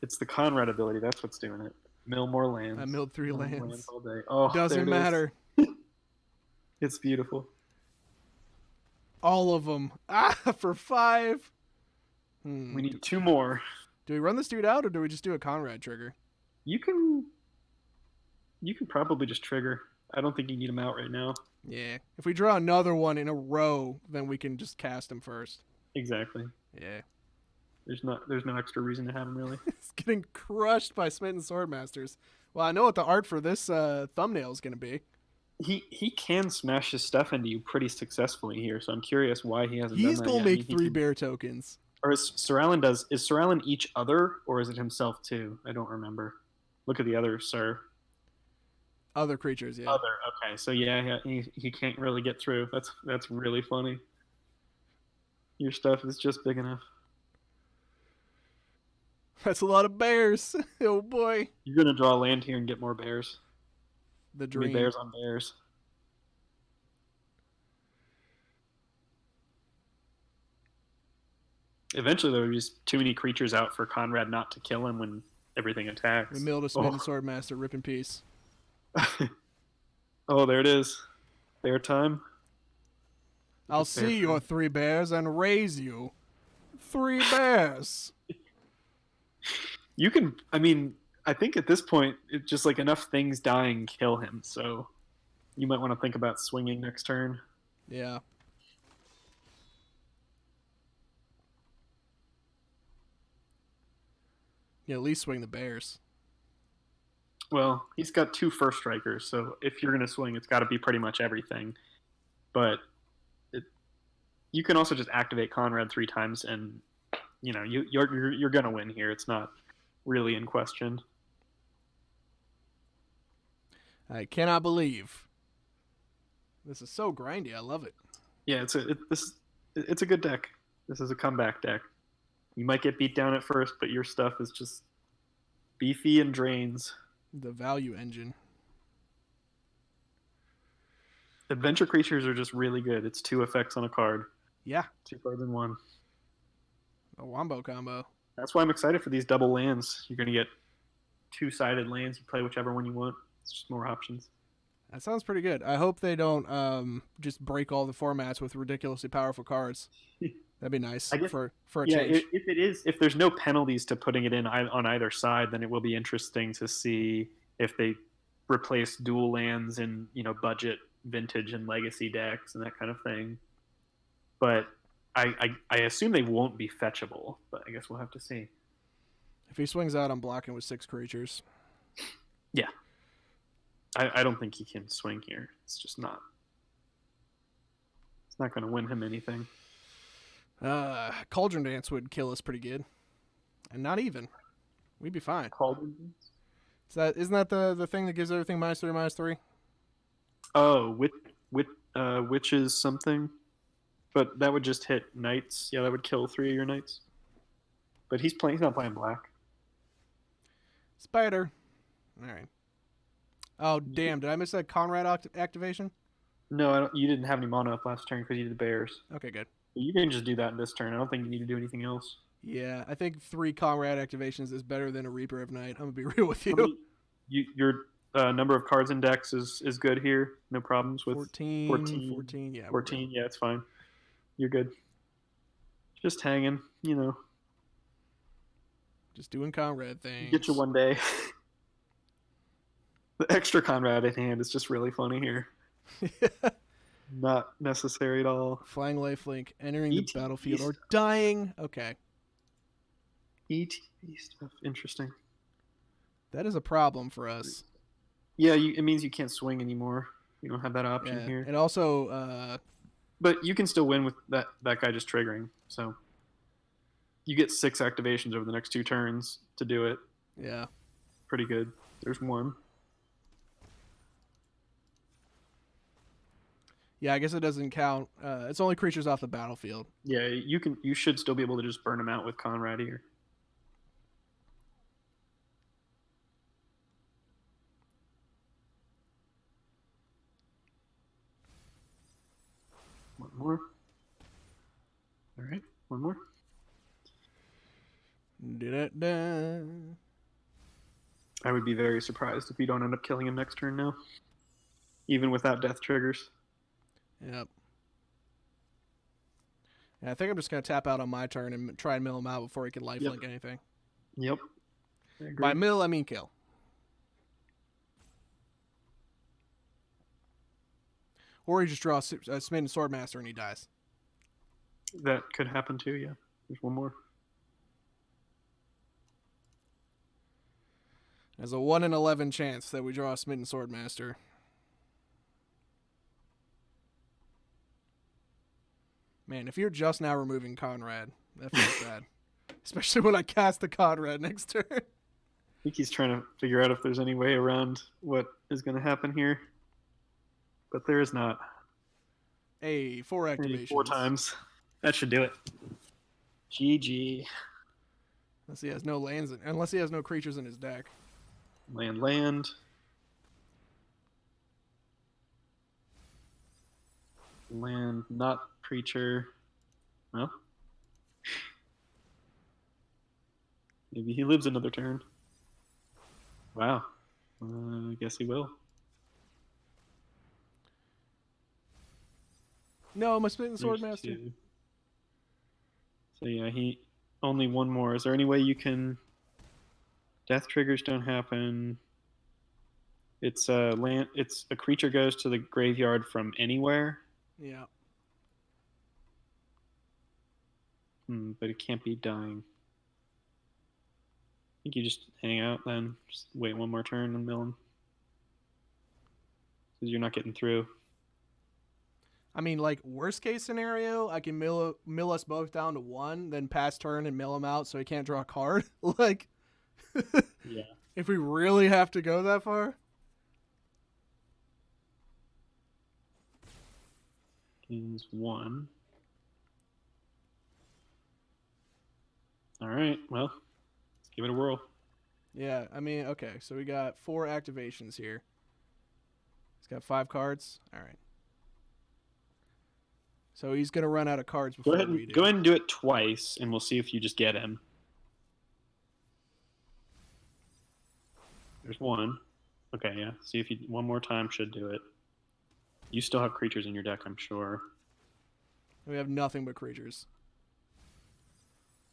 It's the Conrad ability. That's what's doing it. Mill more lands. I milled 3 lands. All day. Oh, doesn't matter. It's beautiful. All of them. For 5. We need 2 more. Do we run this dude out, or do we just do a Conrad trigger? You can probably just trigger. I don't think you need him out right now. Yeah. If we draw another one in a row, then we can just cast him first. Exactly. Yeah. There's no extra reason to have him, really. It's getting crushed by Smitten Sword Masters. Well, I know what the art for this thumbnail is going to be. He can smash his stuff into you pretty successfully here, so I'm curious why he hasn't done that. He's going to make 3 bear tokens. Or is Sir Alan each other, or is it himself too? I don't remember. Look at the other Sir. Other creatures, yeah. Other, okay. So yeah, he can't really get through. That's really funny. Your stuff is just big enough. That's a lot of bears. Oh boy. You're gonna draw land here and get more bears. The dream. Bears on bears. Eventually, there were just too many creatures out for Conrad not to kill him when everything attacks. We milled a Smitten Sword Master, rip in peace. Oh, there it is. Bear time. I'll see your 3 bears and raise you 3 bears. You can, I mean, I think at this point, it's just like enough things dying kill him. So you might want to think about swinging next turn. Yeah. Yeah, at least swing the bears. Well, he's got 2 first strikers, so if you're going to swing, it's got to be pretty much everything. But you can also just activate Conrad 3 times, and you're going to win here. It's not really in question. I cannot believe this is so grindy. I love it. Yeah, it's a good deck. This is a comeback deck. You might get beat down at first, but your stuff is just beefy and drains. The value engine. Adventure creatures are just really good. It's 2 effects on a card. Yeah. 2 cards in 1. A wombo combo. That's why I'm excited for these double lands. You're going to get 2-sided lands. You play whichever one you want. It's just more options. That sounds pretty good. I hope they don't just break all the formats with ridiculously powerful cards. That'd be nice for a change. If there's no penalties to putting it in on either side, then it will be interesting to see if they replace dual lands in budget, vintage, and legacy decks and that kind of thing. But I assume they won't be fetchable. But I guess we'll have to see. If he swings out, I'm blocking with 6 creatures. Yeah. I don't think he can swing here. It's just not. It's not going to win him anything. Cauldron Dance would kill us pretty good, and not even. We'd be fine. Cauldron Dance? Isn't that the thing that gives everything -3/-3? Oh, which is something, but that would just hit knights. Yeah, that would kill 3 of your knights. But he's not playing black. Spider. All right. Oh damn! Did I miss that Conrad activation? No, you didn't have any mana up last turn because you did the bears. Okay, good. You can just do that in this turn. I don't think you need to do anything else. Yeah, I think 3 Conrad activations is better than a Reaper of Night. I'm gonna be real with you. Your number of cards in decks is good here. No problems with 14. Yeah, 14. Yeah, it's fine. You're good. Just hanging, Just doing Conrad things. Get you one day. The extra Conrad in hand is just really funny here. Not necessary at all. Flying lifelink, entering the battlefield or dying. Okay. ETB stuff. Interesting. That is a problem for us. Yeah, it means you can't swing anymore. You don't have that option here. And also, but you can still win with that guy just triggering. So you get 6 activations over the next 2 turns to do it. Yeah. Pretty good. There's 1. Yeah, I guess it doesn't count. It's only creatures off the battlefield. Yeah, you should still be able to just burn them out with Conrad here. One more. All right, one more. Da-da-da. I would be very surprised if you don't end up killing him next turn now. Even without death triggers. Yep. Yeah, I think I'm just going to tap out on my turn and try and mill him out before he can lifelink anything. Yep. By mill, I mean kill. Or he just draws a Smitten Sword Master and he dies. That could happen too, yeah. There's one more. There's a 1 in 11 chance that we draw a Smitten Sword Master. Man, if you're just now removing Conrad, that feels bad. Especially when I cast the Conrad next turn. I think he's trying to figure out if there's any way around what is going to happen here. But there is not. Hey, 4 activations. 4 times. That should do it. GG. Unless he has no lands, unless he has no creatures in his deck. Land. Land, not creature. Well, maybe he lives another turn. Wow. I guess he will. No, my Smitten Sword Master. 2. So yeah, he only 1 more. Is there any way you can Death triggers don't happen. It's a land. It's a creature goes to the graveyard from anywhere. Yeah. But it can't be dying. I think you just hang out then. Just wait one more turn and mill him. Because you're not getting through. I mean, like, worst case scenario, I can mill us both down to 1, then pass turn and mill him out so he can't draw a card. Like, yeah. If we really have to go that far. Gains 1. All right, well, let's give it a whirl. Yeah, I mean, okay, so we got 4 activations here. He's got 5 cards. All right. So he's going to run out of cards before we do. Go ahead and do it twice, and we'll see if you just get him. There's 1. Okay, yeah. See if you one more time should do it. You still have creatures in your deck, I'm sure. We have nothing but creatures.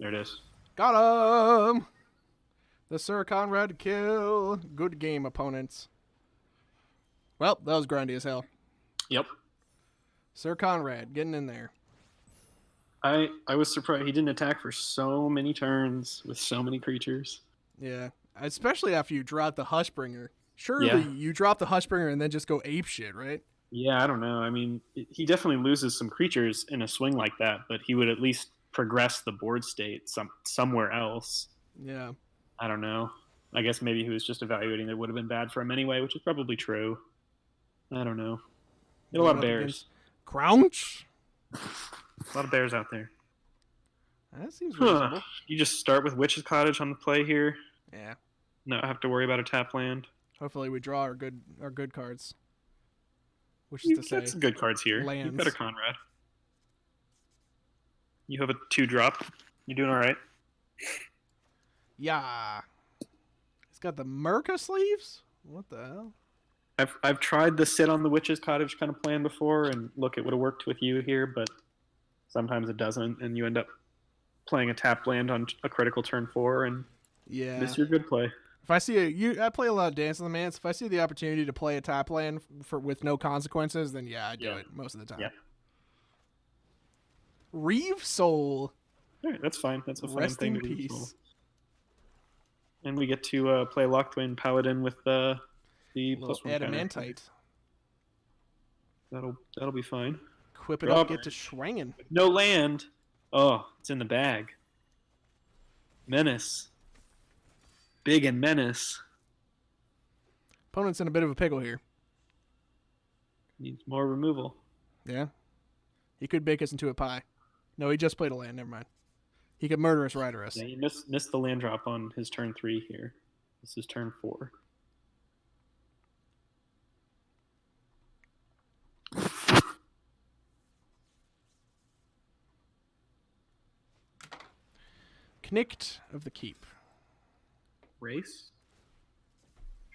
There it is. Got him! The Sir Conrad kill. Good game, opponents. Well, that was grindy as hell. Yep. Sir Conrad, getting in there. I was surprised he didn't attack for so many turns with so many creatures. Yeah, especially after you drop the Hushbringer. Surely you drop the Hushbringer and then just go ape shit, right? Yeah, I don't know. I mean, he definitely loses some creatures in a swing like that, but he would at least progress the board state somewhere else. Yeah. I don't know. I guess maybe he was just evaluating that it would have been bad for him anyway, which is probably true. I don't know. Get a lot of bears. Crouch? A lot of bears out there. That seems reasonable. You just start with Witch's Cottage on the play here. Yeah. Not have to worry about a tap land. Hopefully we draw our good cards. Which is to say, got some good cards here. Lands. You've got a Conrad. You have a 2-drop. You're doing all right. Yeah. He's got the Merca sleeves? What the hell? I've tried the sit on the Witch's Cottage kind of plan before, and look, it would have worked with you here, but sometimes it doesn't, and you end up playing a tap land on a critical turn 4 and miss your good play. If I see I play a lot of Dance of the Mance. If I see the opportunity to play a tap land with no consequences, then I do it most of the time. Yeah. Reeve Soul. All right, that's fine. That's a fine Rest thing in to do. peace. And we get to play Locthwain Paladin with the +1 adamantite. That'll be fine. Equip it up, get to Schwangen. No land. Oh, it's in the bag. Menace. Big and menace. Opponent's in a bit of a pickle here. Needs more removal. Yeah. He could bake us into a pie. No, he just played a land. Never mind. He could murder us, rider us. Yeah, he missed the land drop on his turn 3 here. This is turn 4. Knicht of the Keep. Race?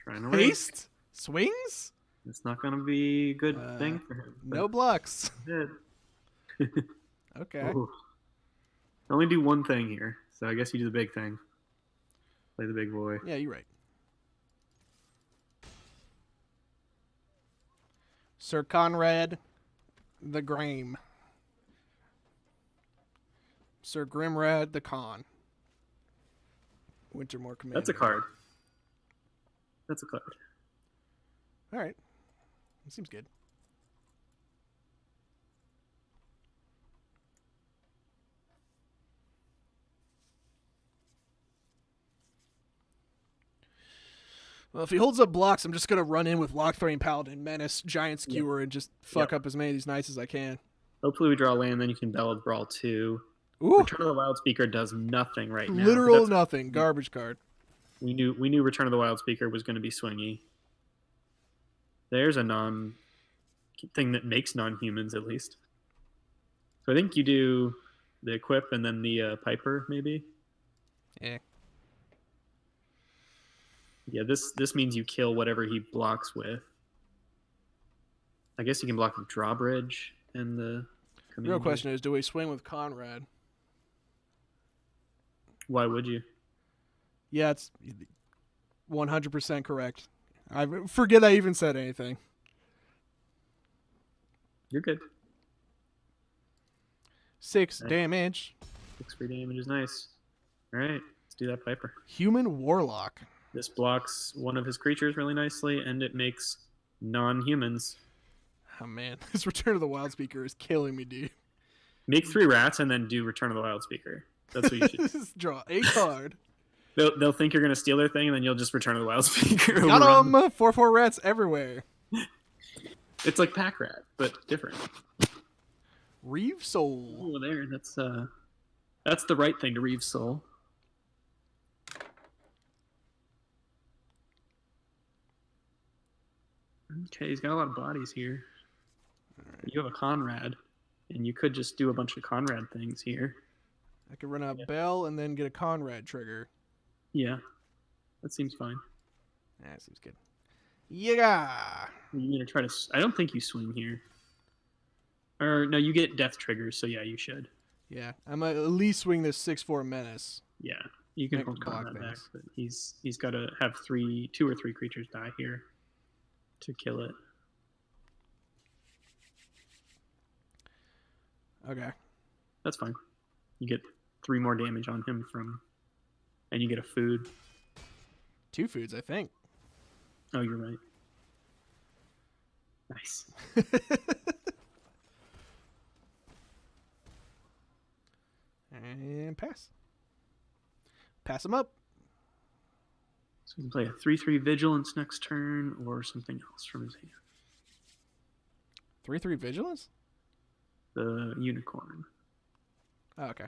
Trying to race. Haste? Swings? It's not going to be a good thing for him. No blocks. Okay. Ooh. Only do one thing here, so I guess you do the big thing. Play the big boy. Yeah, you're right. Sir Conrad the Grame. Sir Grimrad the Con. Wintermore Commander. That's a card. That's a card. All right. That seems good. Well, if he holds up blocks, I'm just going to run in with Locthwain Paladin, Menace, Giant Skewer, and just fuck up as many of these knights as I can. Hopefully we draw a land, then you can Bellowed Brawl 2. Ooh. Return of the Wild Speaker does nothing right now. Literal nothing. Garbage card. We knew Return of the Wild Speaker was going to be swingy. There's a thing that makes non-humans, at least. So I think you do the Equip and then the Piper, maybe? Yeah. Yeah, this means you kill whatever he blocks with. I guess you can block the Drawbridge and the... The real question is, do we swing with Conrad? Why would you? Yeah, 100% correct. I forget I even said anything. You're good. 6 damage. 6 free damage is nice. All right, let's do that Piper. Human Warlock. This blocks one of his creatures really nicely, and it makes non-humans. Oh man, this Return of the Wild Speaker is killing me, dude. Make 3 rats and then do Return of the Wild Speaker. That's what you should draw a card. They'll think you're going to steal their thing, and then you'll just Return of the Wild Speaker. Got 'em! 4/4 rats everywhere. It's like Pack Rat, but different. Reeve Soul. Oh, there. That's the right thing to Reeve Soul. Okay, he's got a lot of bodies here. Right. You have a Conrad, and you could just do a bunch of Conrad things here. I could run out Bell and then get a Conrad trigger. Yeah, that seems fine. That seems good. Yeah. You're gonna try to. I don't think you swing here. Or no, you get death triggers, so yeah, you should. Yeah, I'm gonna at least swing this 6/4 menace. Yeah, you can hold Conrad back, but he's got to have 2 or 3 creatures die here to kill it. Okay. That's fine. You get 3 more damage on him and you get a food. 2 foods, I think. Oh, you're right. Nice. And pass. Pass him up. So we can play a 3/3 Vigilance next turn or something else from his hand. 3/3 Vigilance? The Unicorn. Oh, okay.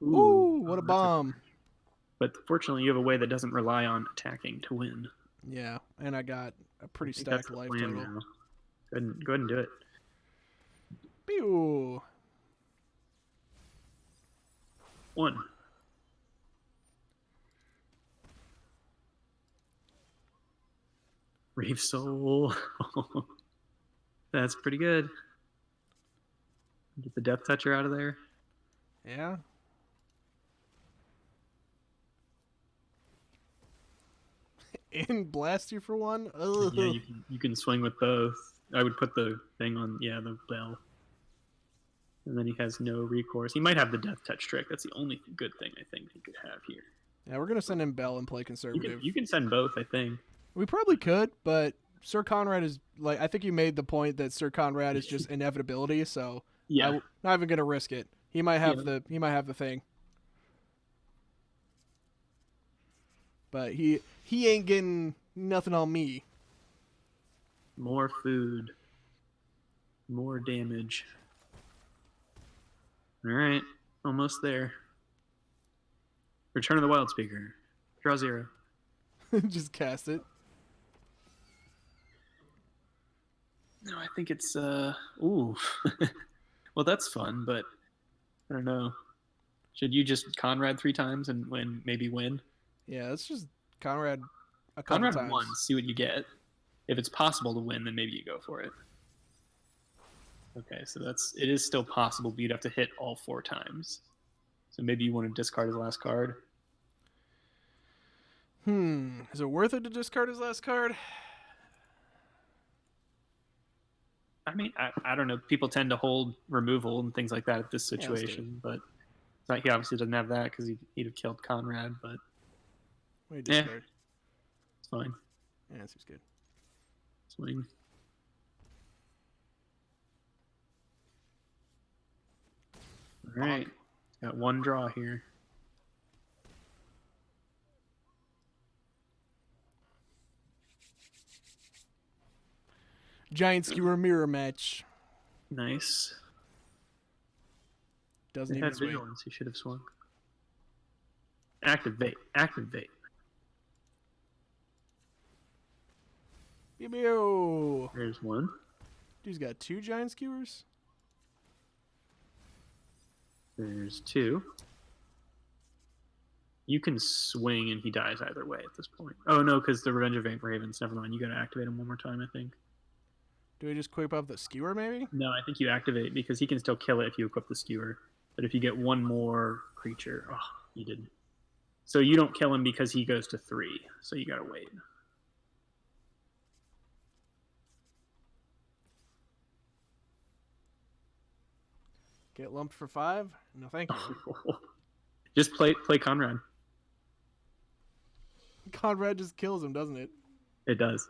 Ooh, what a bomb. But fortunately, you have a way that doesn't rely on attacking to win. Yeah, and I got a pretty stacked life total. Now. Go ahead and do it. Pew! 1. Reeve Soul. That's pretty good. Get the Death Toucher out of there. Yeah. And blast you for 1? Ugh. Yeah, you can swing with both. I would put the thing on, the bell. And then he has no recourse. He might have the Death Touch trick. That's the only good thing I think he could have here. Yeah, we're going to send him Bell and play conservative. You can send both, I think. We probably could, but Sir Conrad is, I think you made the point that Sir Conrad is just inevitability, so yeah. I'm not even going to risk it. He might have the thing. But he ain't getting nothing on me. More food. More damage. All right, almost there. Return of the Wild Speaker. Draw 0. Just cast it. No, I think it's ooh. Well, that's fun, but I don't know. Should you just Conrad 3 times and maybe win? Yeah, let's just Conrad a couple Conrad times. once, see what you get. If it's possible to win, then maybe you go for it. Okay, so it is still possible, but you'd have to hit all 4 times. So maybe you want to discard his last card. Is it worth it to discard his last card? I mean, I don't know. People tend to hold removal and things like that at this situation, but he obviously doesn't have that because he'd have killed Conrad. But it's fine. Yeah, that seems good. Swing. All right, got 1 draw here. Giant Skewer mirror match. Nice. Doesn't it even had swing. Vigilance. He should have swung. Activate. Activate. Pew. There's 1. Dude's got 2 Giant Skewers. There's 2. You can swing and he dies either way at this point. Oh no, because the Revenge of Vapor Ravens. Never mind. You got to activate him 1 more time, I think. Do we just equip up the Skewer, maybe? No, I think you activate because he can still kill it if you equip the Skewer. But if you get 1 more creature, you didn't. So you don't kill him because he goes to 3. So you gotta wait. Get lumped for 5? No, thank you. Just play Conrad. Conrad just kills him, doesn't it? It does.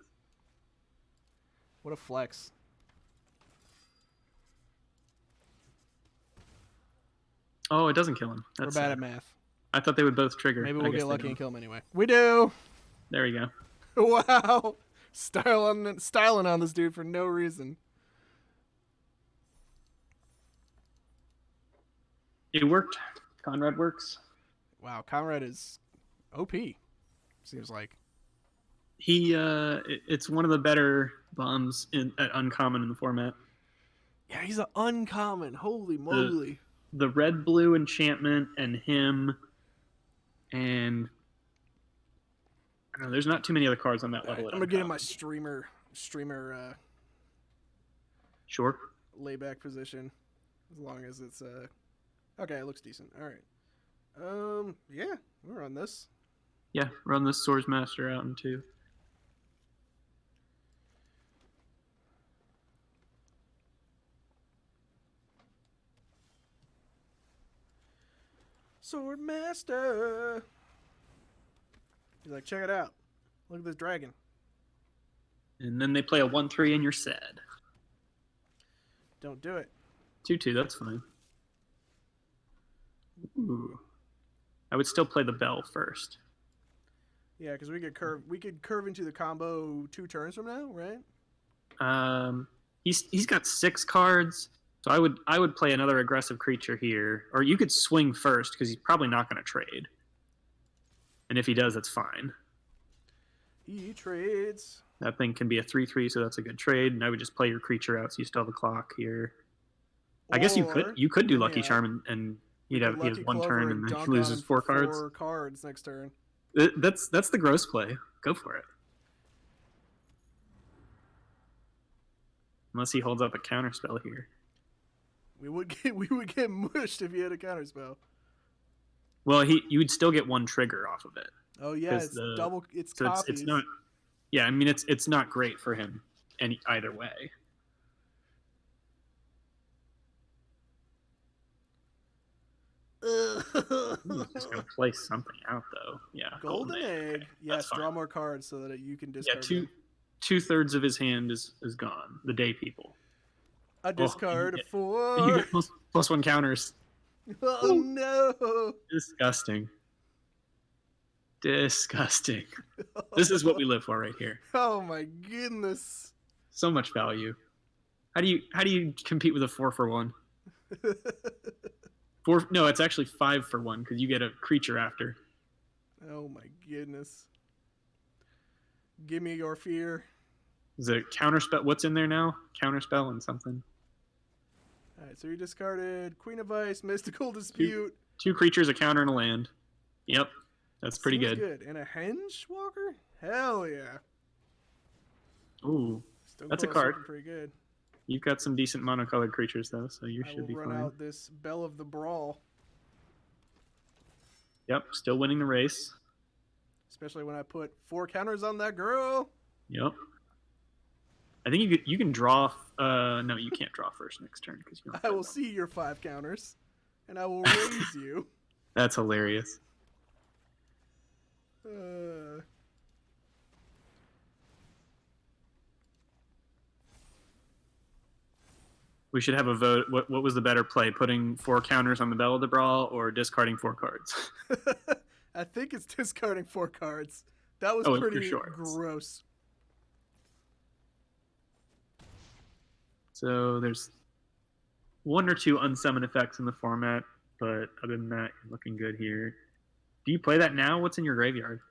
What a flex. Oh, it doesn't kill him. We're bad at math. I thought they would both trigger. Maybe we'll get lucky and kill him anyway. We do! There we go. Wow! Styling on this dude for no reason. It worked. Conrad works. Wow, Conrad is OP. Seems like. It's one of the better bombs at uncommon in the format. Yeah, he's an uncommon. Holy moly. The red-blue enchantment and him, and I don't know, there's not too many other cards on that level. I'm gonna get in my streamer sure. layback position, as long as it's okay. It looks decent. All right. Yeah, we're on this. Yeah, run this Swords Master out in 2. Sword Master. He's like, check it out. Look at this dragon. And then they play a 1/3 and you're sad. Don't do it. 2/2, that's fine. Ooh. I would still play the bell first. Yeah, because we could curve into the combo 2 turns from now, right? He's got 6 cards. So I would play another aggressive creature here, or you could swing first because he's probably not going to trade. And if he does, that's fine. He trades. That thing can be a 3/3, so that's a good trade. And I would just play your creature out, so you still have a clock here. I guess you could do Lucky Charm and he has 1 turn and then he loses 4 cards. 4 cards next turn. That's the gross play. Go for it. Unless he holds up a counterspell here. We would get mushed if he had a counterspell. Well, you would still get 1 trigger off of it. Oh yeah, it's double. It's so copies. It's not. Yeah, I mean it's not great for him either way. Just gonna play something out though. Yeah. Golden egg. Yes, draw more cards so that you can discard. Yeah, 2/3 of his hand is gone. The day people. I discard 4. You get +1 counters. Oh no! Disgusting. Disgusting. This is what we live for right here. Oh my goodness! So much value. How do you compete with a 4-for-1? 4? No, it's actually 5-for-1 because you get a creature after. Oh my goodness! Give me your fear. Is it counterspell? What's in there now? Counterspell and something. All right, so you discarded Queen of Ice, Mystical Dispute. 2 creatures, a counter, and a land. Yep, that's pretty Seems good. And a Henge Walker? Hell yeah! Ooh, Still that's a card. Pretty good. You've got some decent monocolored creatures though, so you should be fine. I will run out this Bell of the Brawl. Yep, still winning the race. Especially when I put 4 counters on that girl. Yep. I think you can draw. No, you can't draw first next turn because you. I will see your 5 counters, and I will raise you. That's hilarious. We should have a vote. What was the better play? Putting 4 counters on the Bell of the Brawl or discarding 4 cards? I think it's discarding 4 cards. That was pretty gross. So there's 1 or 2 unsummon effects in the format, but other than that, you're looking good here. Do you play that now? What's in your graveyard?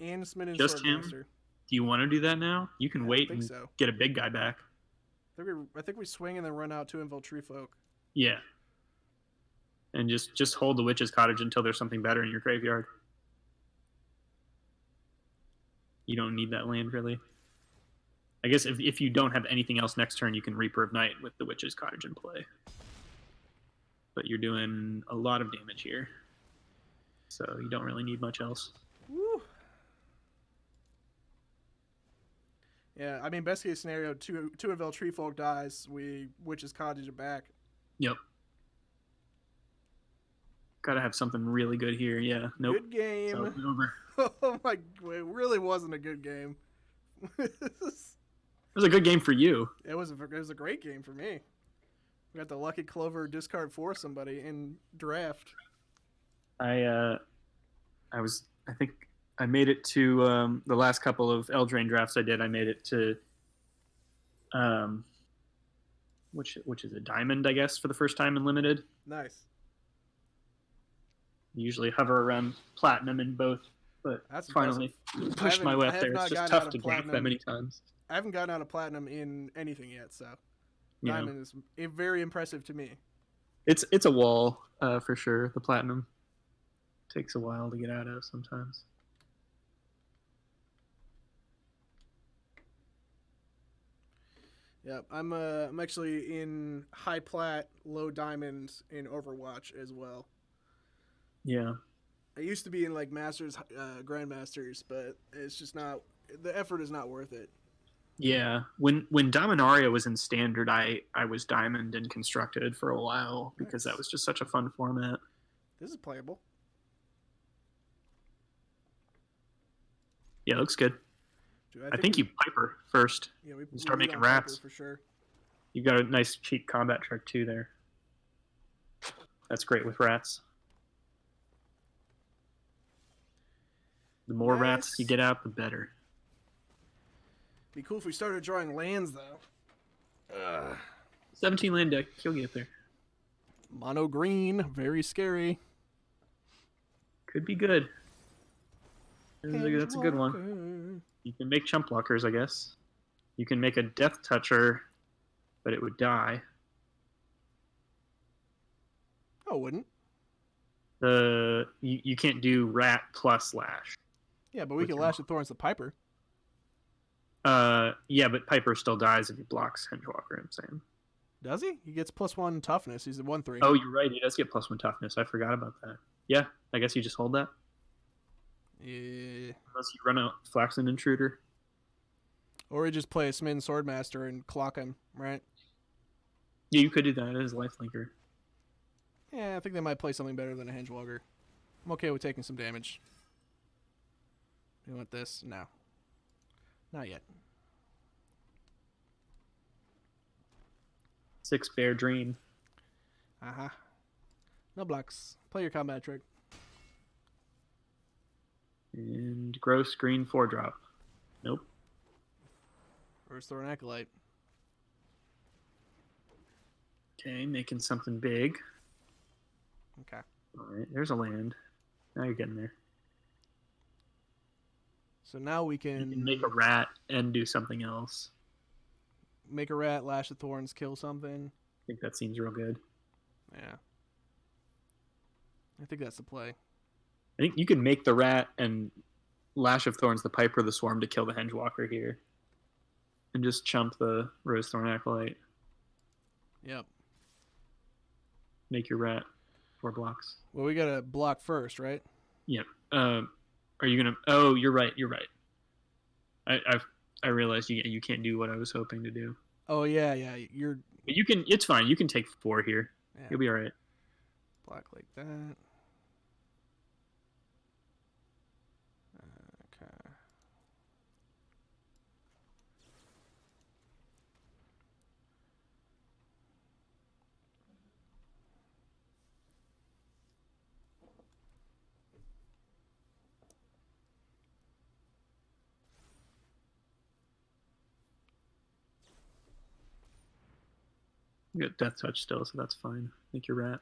And Smitten Just Sword him? Master. Do you want to do that now? You can wait and so. get a big guy back. I think we swing and then run out 2 Invul Tree Folk. Yeah. And just hold the Witch's Cottage until there's something better in your graveyard. You don't need that land, really. I guess if you don't have anything else next turn, you can Reaper of Night with the Witch's Cottage in play. But you're doing a lot of damage here. so you don't really need much else. Woo. Yeah, I mean, best case scenario, two of El Treefolk dies, we Witch's Cottage it back. Yep. Gotta have something really good here. Yeah. Nope. Good game. So it's over. Oh my, it really wasn't a good game. It was a good game for you. It was a great game for me. We got the lucky Clover discard for somebody in draft. I think I made it to the last couple of Eldraine drafts I did. I made it to which is a diamond, I guess, for the first time in limited. Nice. You usually hover around platinum in both, but That's finally pushed my way up there. It's just tough to draft that many times. I haven't gotten out of platinum in anything yet, so diamond is very impressive to me. It's a wall for sure. The platinum takes a while to get out of sometimes. Yep, I'm actually in high plat, low diamond in Overwatch as well. Yeah. I used to be in like Masters, Grandmasters, but it's just not, the effort is not worth it. Yeah, when Dominaria was in Standard, I was Diamond and Constructed for a while because that was just such a fun format. This is playable. Yeah, it looks good. Dude, I think you Piper first. Yeah, we start making rats for sure. You got a nice cheap combat trick too there. That's great with rats. The more rats you get out, the better. Be cool if we started drawing lands though. 17 land deck, you'll get there. Mono green, very scary. Could be good. That's a good one. You can make chump blockers, I guess. You can make a death toucher, but it would die. Oh, it wouldn't. You can't do rat plus lash. Yeah, but we can lash the thorns to Piper. Yeah, but Piper still dies if he blocks Hengewalker, I'm saying. Does he? He gets +1 toughness. He's a 1/3. Oh, you're right. He does get +1 toughness. I forgot about that. Yeah, I guess you just hold that. Yeah. Unless you run a Flaxen Intruder. Or you just play a Smitten Sword Master and clock him, right? Yeah, you could do that as lifelinker. Yeah, I think they might play something better than a Hengewalker. I'm okay with taking some damage. You want this? No. Not yet. 6 Bear Dream. Uh-huh. No blocks. Play your combat trick. And gross green 4-drop. Nope. First throw an Acolyte. Okay, making something big. Okay. Alright, there's a land. Now you're getting there. So now we can... You can make a rat and do something else. Make a rat, lash the thorns, kill something. I think that seems real good. Yeah. I think that's the play. I think you can make the rat and Lash of Thorns the Piper the Swarm to kill the Hengewalker here. And just chump the Rose Thorn Acolyte. Yep. Make your rat 4 blocks. Well, we gotta block first, right? Yep. Are you gonna... Oh, you're right. You're right. I realized you can't do what I was hoping to do. Oh, yeah. You're... But you can... It's fine. You can take 4 here. Yeah. You'll be alright. Block like that. Okay. You got Death Touch still, so that's fine. Make your rat.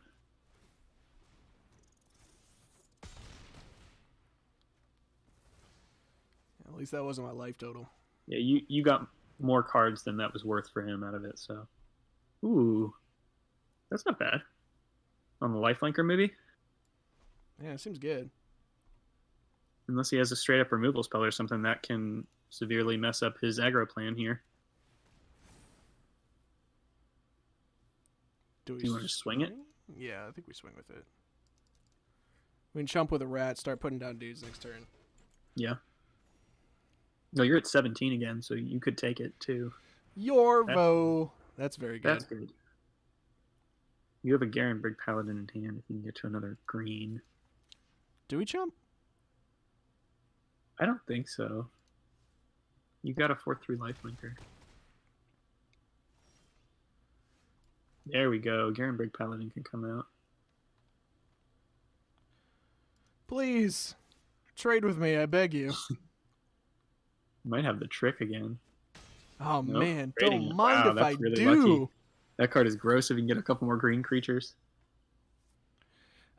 At least that wasn't my life total. Yeah, you got more cards than that was worth for him out of it, so... Ooh. That's not bad. On the lifelinker, maybe? Yeah, it seems good. Unless he has a straight-up removal spell or something that can severely mess up his aggro plan here. Do you want to swing it? Yeah, I think we swing with it. We can chump with a rat, start putting down dudes next turn. Yeah. No, you're at 17 again, so you could take it too. Yorvo. That's very good. That's good. You have a Garenbrig Paladin in hand if you can get to another green. Do we chump? I don't think so. You got a 4/3 lifelinker. There we go. Garenbrig Paladin can come out. Please. Trade with me, I beg you. Might have the trick again. Oh, nope, man. trading. Don't mind if I really do. Lucky. That card is gross if you can get a couple more green creatures.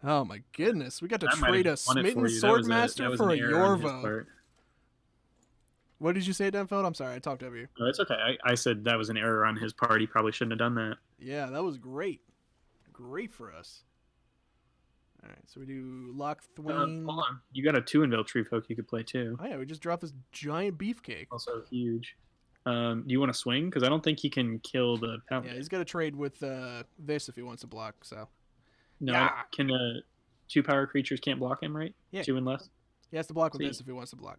Oh, my goodness. We got to trade a Smitten Sword Master for a Yorvo. What did you say, Denfeld? I'm sorry, I talked over you. Oh, it's okay. I said that was an error on his part. He probably shouldn't have done that. Yeah, that was great. Great for us. All right, so we do Lock Thwing. Hold on. You got a 2-in Tree Folk you could play too. Oh, yeah, we just dropped this giant beefcake. Also huge. Do you want to swing? Because I don't think he can kill the Paladin. Yeah, he's got to trade with this if he wants to block, so. No, yeah. Can 2 power creatures can't block him, right? Yeah. 2 and less? He has to block with this if he wants to block.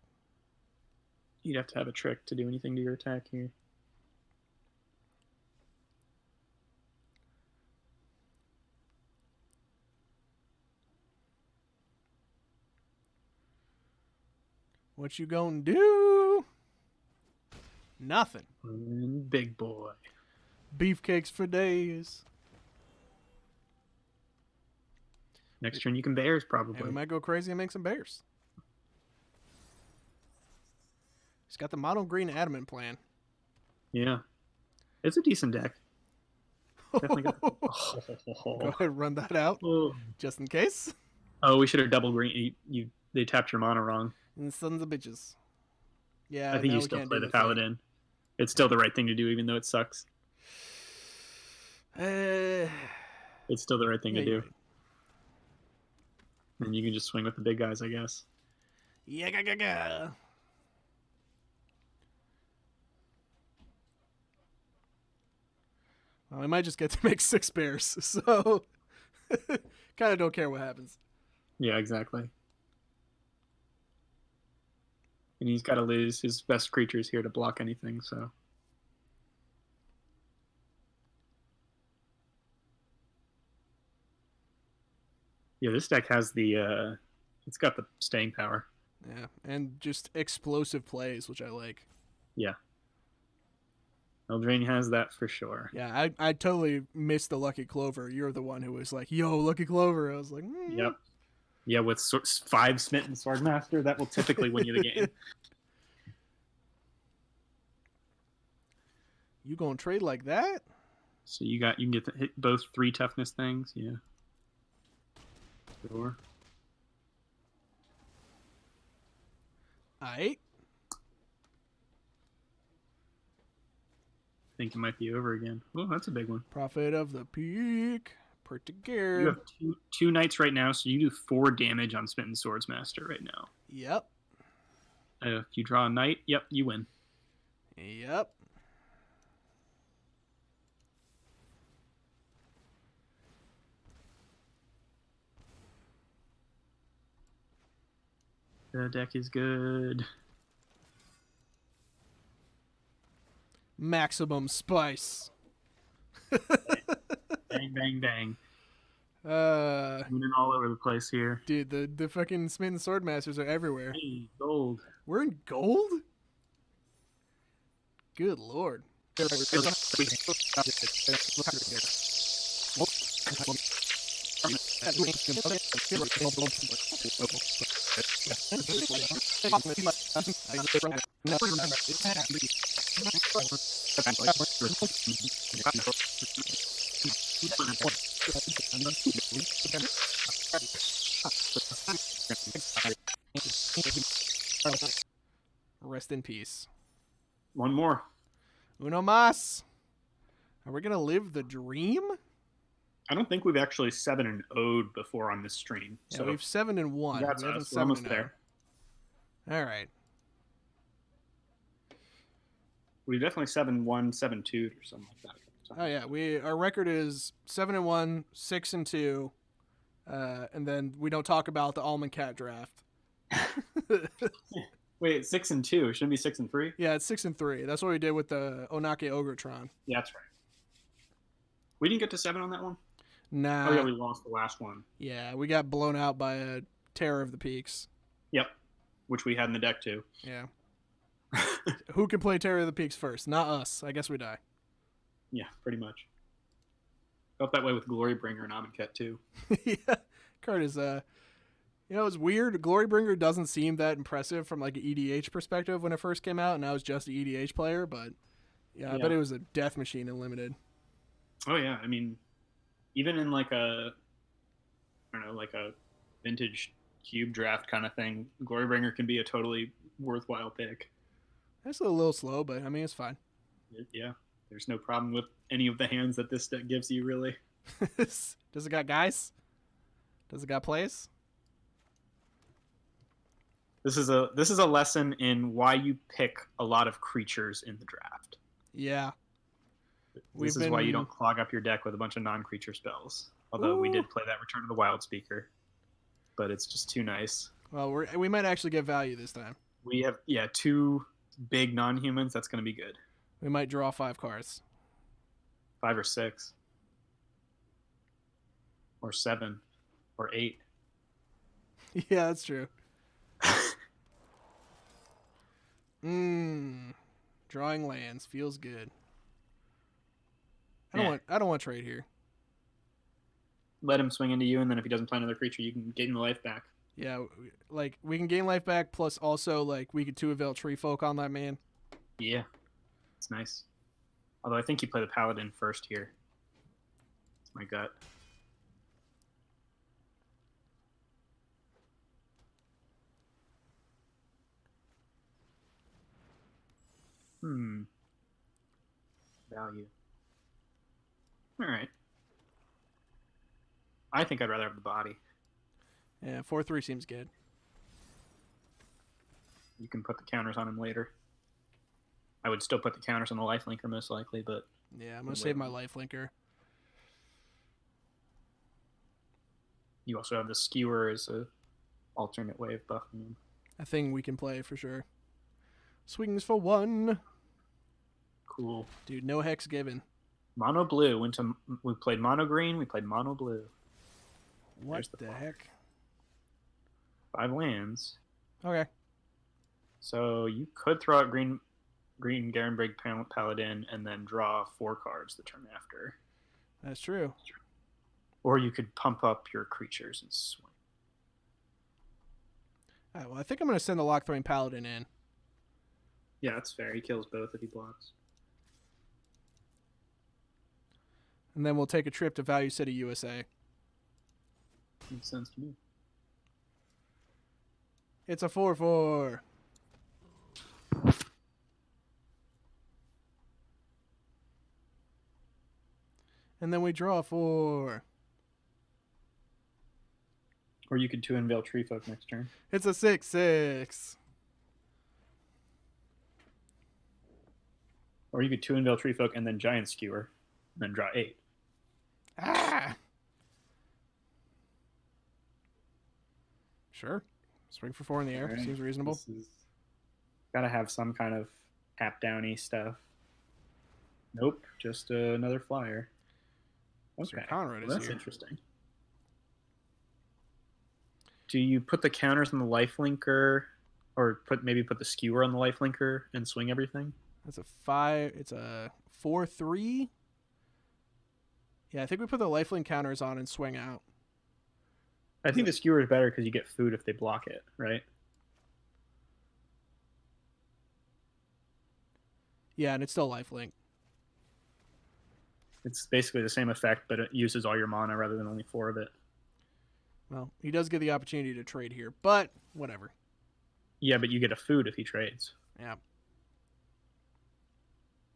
You'd have to have a trick to do anything to your attack here. What you gonna do? Nothing. Big boy. Beefcakes for days. Next turn you can bears probably. And we might go crazy and make some bears. He's got the mono green adamant plan. Yeah. It's a decent deck. Definitely got... Go ahead and run that out. Just in case. Oh, we should have double green. They tapped your mana wrong. And sons of bitches. Yeah, I think you still play the Paladin. It's still the right thing to do, even though it sucks. It's still the right thing to do. Right. And you can just swing with the big guys, I guess. Yeah. Well, we might just get to make 6 bears, so kind of don't care what happens. Yeah, exactly. And he's got to lose his best creatures here to block anything, so. Yeah, this deck has the, it's got the staying power. Yeah, and just explosive plays, which I like. Yeah. Eldraine has that for sure. Yeah, I totally missed the Lucky Clover. You're the one who was like, yo, Lucky Clover. I was like, Yep. Yeah, with 5 Smitten Sword Master, that will typically win you the game. You gonna trade like that? So you can get to hit both 3 toughness things, yeah. Sure. Aight. I think it might be over again. Oh, that's a big one. Prophet of the Peak. Pertigair. You have two knights right now, so you do 4 damage on Smitten Swords Master right now. Yep. If you draw a knight, yep, you win. Yep. The deck is good. Maximum spice. Bang, bang, bang. Winning all over the place here. Dude, the fucking Smitten Sword Masters are everywhere. Hey, gold. We're in gold? Good lord. Rest in peace. One more. Uno mas. Are we gonna live the dream? I don't think we've actually 7 and 0'd before on this stream. Yeah, we've 7 and 1. That's us. We're almost there. All right. We definitely 7-1, 7-2 or something like that. Oh yeah, our record is 7 and 1, 6 and 2, And then we don't talk about the Almond Cat draft. Wait, 6 and 2. Shouldn't be 6 and 3. Yeah, it's 6 and 3. That's what we did with the Onake Ogretron. Yeah, that's right. We didn't get to 7 on that one. Nah. Oh yeah, we lost the last one. Yeah, we got blown out by a Terror of the Peaks. Yep, which we had in the deck too. Yeah. Who can play Terror of the Peaks first? Not us. I guess we die. Yeah, pretty much. Felt that way with Glorybringer and Amonkhet too. Yeah, card is it's weird. Glorybringer doesn't seem that impressive from like an EDH perspective when it first came out, and I was just an EDH player, but yeah, I bet it was a death machine in limited. Oh yeah, I mean, even in like a vintage cube draft kind of thing, Glorybringer can be a totally worthwhile pick. That's a little slow, but I mean it's fine. Yeah, there's no problem with any of the hands that this deck gives you, really. Does it got guys? Does it got plays? This is a lesson in why you pick a lot of creatures in the draft. Yeah. This is why you don't clog up your deck with a bunch of non-creature spells. Although we did play that Return of the Wild Speaker, but it's just too nice. Well, we might actually get value this time. We have 2 big non-humans. That's going to be good. We might draw 5 cards. 5 or 6. Or 7. Or 8. Yeah, that's true. Drawing lands feels good. I don't want to trade here. Let him swing into you, and then if he doesn't play another creature, you can gain the life back. Yeah, like we can gain life back, plus also like we could 2-avail Tree Folk on that man. Yeah, it's nice. Although I think you play the Paladin first here. That's my gut. Value. All right. I think I'd rather have the body. Yeah, 4/3 seems good. You can put the counters on him later. I would still put the counters on the lifelinker most likely, but... Yeah, I'm going to save my lifelinker. You also have the Skewer as a alternate way of buffing him. A thing we can play for sure. Swings for 1. Cool. Dude, no hex given. Mono blue. We played mono green. We played mono blue. What the heck? 5 lands. Okay. So you could throw out green Garenbrig Paladin and then draw 4 cards the turn after. That's true. Or you could pump up your creatures and swing. All right, well, I think I'm going to send the Lock-Throwing Paladin in. Yeah, that's fair. He kills both if he blocks. And then we'll take a trip to Value City, USA. Makes sense to me. It's a 4/4. And then we draw 4. Or you could 2-Unveil Tree Folk next turn. It's a 6/6. Or you could 2-Unveil Tree Folk and then Giant Skewer, and then draw 8. Ah! Sure. Swing for 4 in the air. Right. Seems reasonable. Gotta have some kind of tap downy stuff. Nope, just another flyer. Okay, well, that's here. Interesting. Do you put the counters on the lifelinker, or maybe put the Skewer on the lifelinker and swing everything? That's a 5. It's a 4/3. Yeah, I think we put the lifelink counters on and swing out. I think the Skewer is better because you get food if they block it, right? Yeah, and it's still lifelink. It's basically the same effect, but it uses all your mana rather than only 4 of it. Well, he does get the opportunity to trade here, but whatever. Yeah, but you get a food if he trades. Yeah.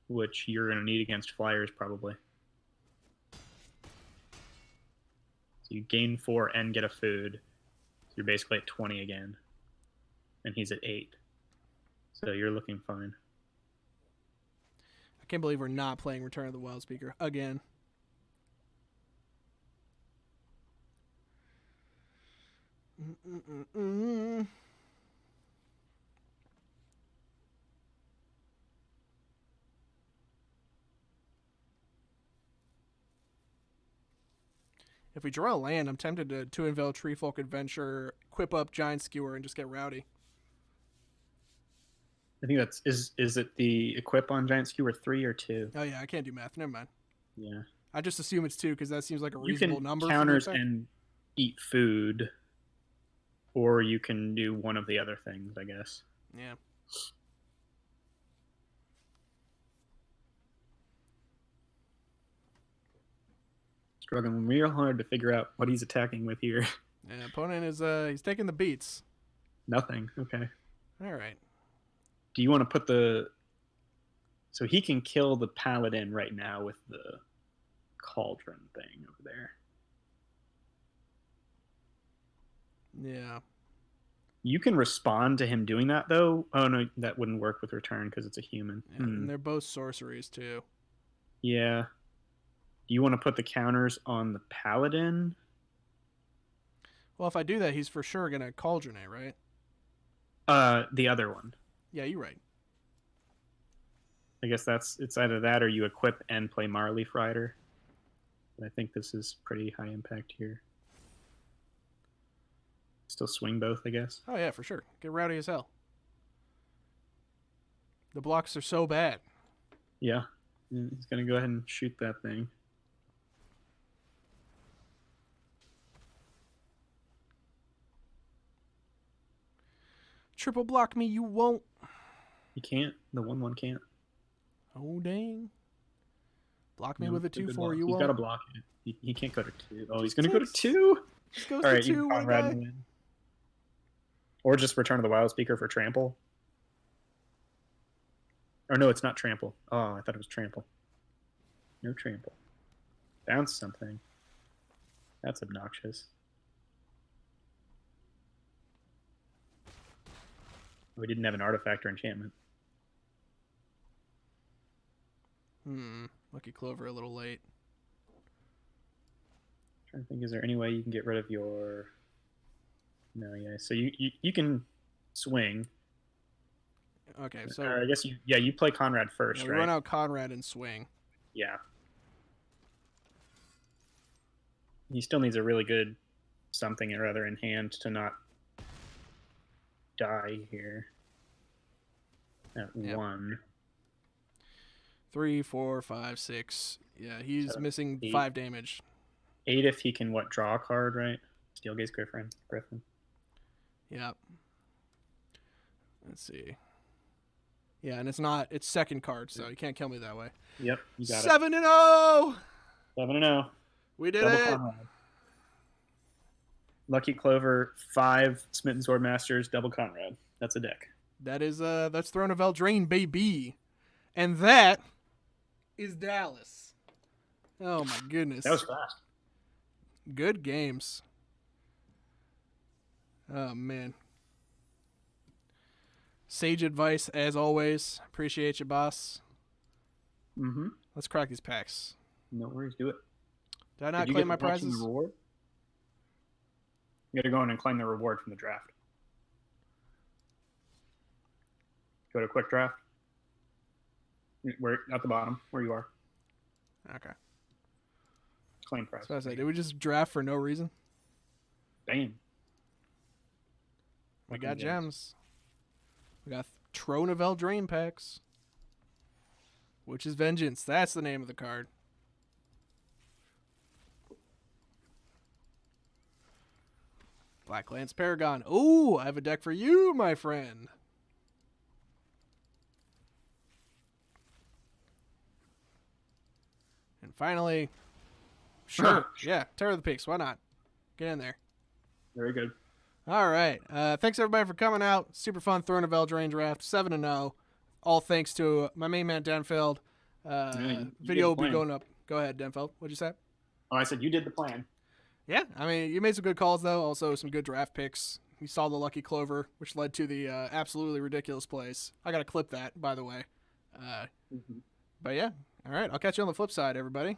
Which you're going to need against flyers, probably. So you gain 4 and get a food. So you're basically at 20 again. And he's at 8. So you're looking fine. I can't believe we're not playing Return of the Wild Speaker again. If we draw a land, I'm tempted to unveil Treefolk Adventure, equip up Giant Skewer, and just get rowdy. I think that's is it the equip on Giant Skewer 3 or 2? Oh yeah, I can't do math. Never mind. Yeah. I just assume it's 2 because that seems like a You reasonable can number. counters and eat food, or you can do one of the other things, I guess. Yeah. Struggling real hard to figure out what he's attacking with here. Yeah, opponent is he's taking the beats. Nothing. Okay. All right. Do you want to put the... So he can kill the paladin right now with the cauldron thing over there. Yeah. You can respond to him doing that, though. Oh, no, that wouldn't work with return because it's a human. Yeah, and they're both sorceries, too. Yeah. Do you want to put the counters on the paladin? Well, if I do that, he's for sure going to cauldron it, right? The other one. Yeah, you're right. I guess it's either that or you equip and play Marleaf Rider. But I think this is pretty high impact here. Still swing both, I guess. Oh, yeah, for sure. Get rowdy as hell. The blocks are so bad. Yeah. He's going to go ahead and shoot that thing. Triple block me, you won't. He can't. The 1/1 can't. Oh, dang. Block me with a 2/4, you He's won't. He's got to block it. He can't go to 2. Oh, he's going to go to 2? Just goes All to right, 2, you one can guy. win. Or just Return to the Wild Speaker for trample. Or no, it's not trample. Oh, I thought it was trample. No trample. Bounce something. That's obnoxious. We didn't have an artifact or enchantment. Lucky Clover a little late. Trying to think, is there any way you can get rid of your... No, yeah. So you can swing. Okay, so... Or I guess you play Conrad first, we right? run out Conrad and swing. Yeah. He still needs a really good something or other in hand to not die here. At 1. 3, 4, 5, 6. Yeah, he's 7, missing 8. 5 damage. 8 if he can draw a card, right? Steelgaze Griffin. Yep. Let's see. Yeah, and it's second card, so you can't kill me that way. Yep, you got 7-0! it. 7-0. We did Double it! Conrad. Lucky Clover, 5 Smitten Sword Masters, double Conrad. That's a deck. That is that's Throne of Eldraine, baby. And that is Dallas. Oh my goodness. That was fast. Good games. Oh man. Sage advice as always. Appreciate you, boss. Mm-hmm. Let's crack these packs. No worries, do it. Did I not claim my prizes? The reward? You gotta go in and claim the reward from the draft. Go to quick draft. We're at the bottom, where you are. Okay. Claim prize. So I said, did we just draft for no reason? Bam. We got gems. We got Throne of Eldraine packs. Which is Vengeance. That's the name of the card. Black Lance Paragon. Ooh, I have a deck for you, my friend. And finally, sure, yeah, Terror of the Peaks. Why not? Get in there. Very good. All right. Thanks everybody for coming out. Super fun Throne of Eldraine draft, 7-0. All thanks to my main man Denfeld. Video will be going up. Go ahead, Denfeld. What'd you say? Oh, I said you did the plan. Yeah, I mean, you made some good calls though. Also, some good draft picks. You saw the Lucky Clover, which led to the absolutely ridiculous plays. I gotta clip that, by the way. But yeah, all right. I'll catch you on the flip side, everybody.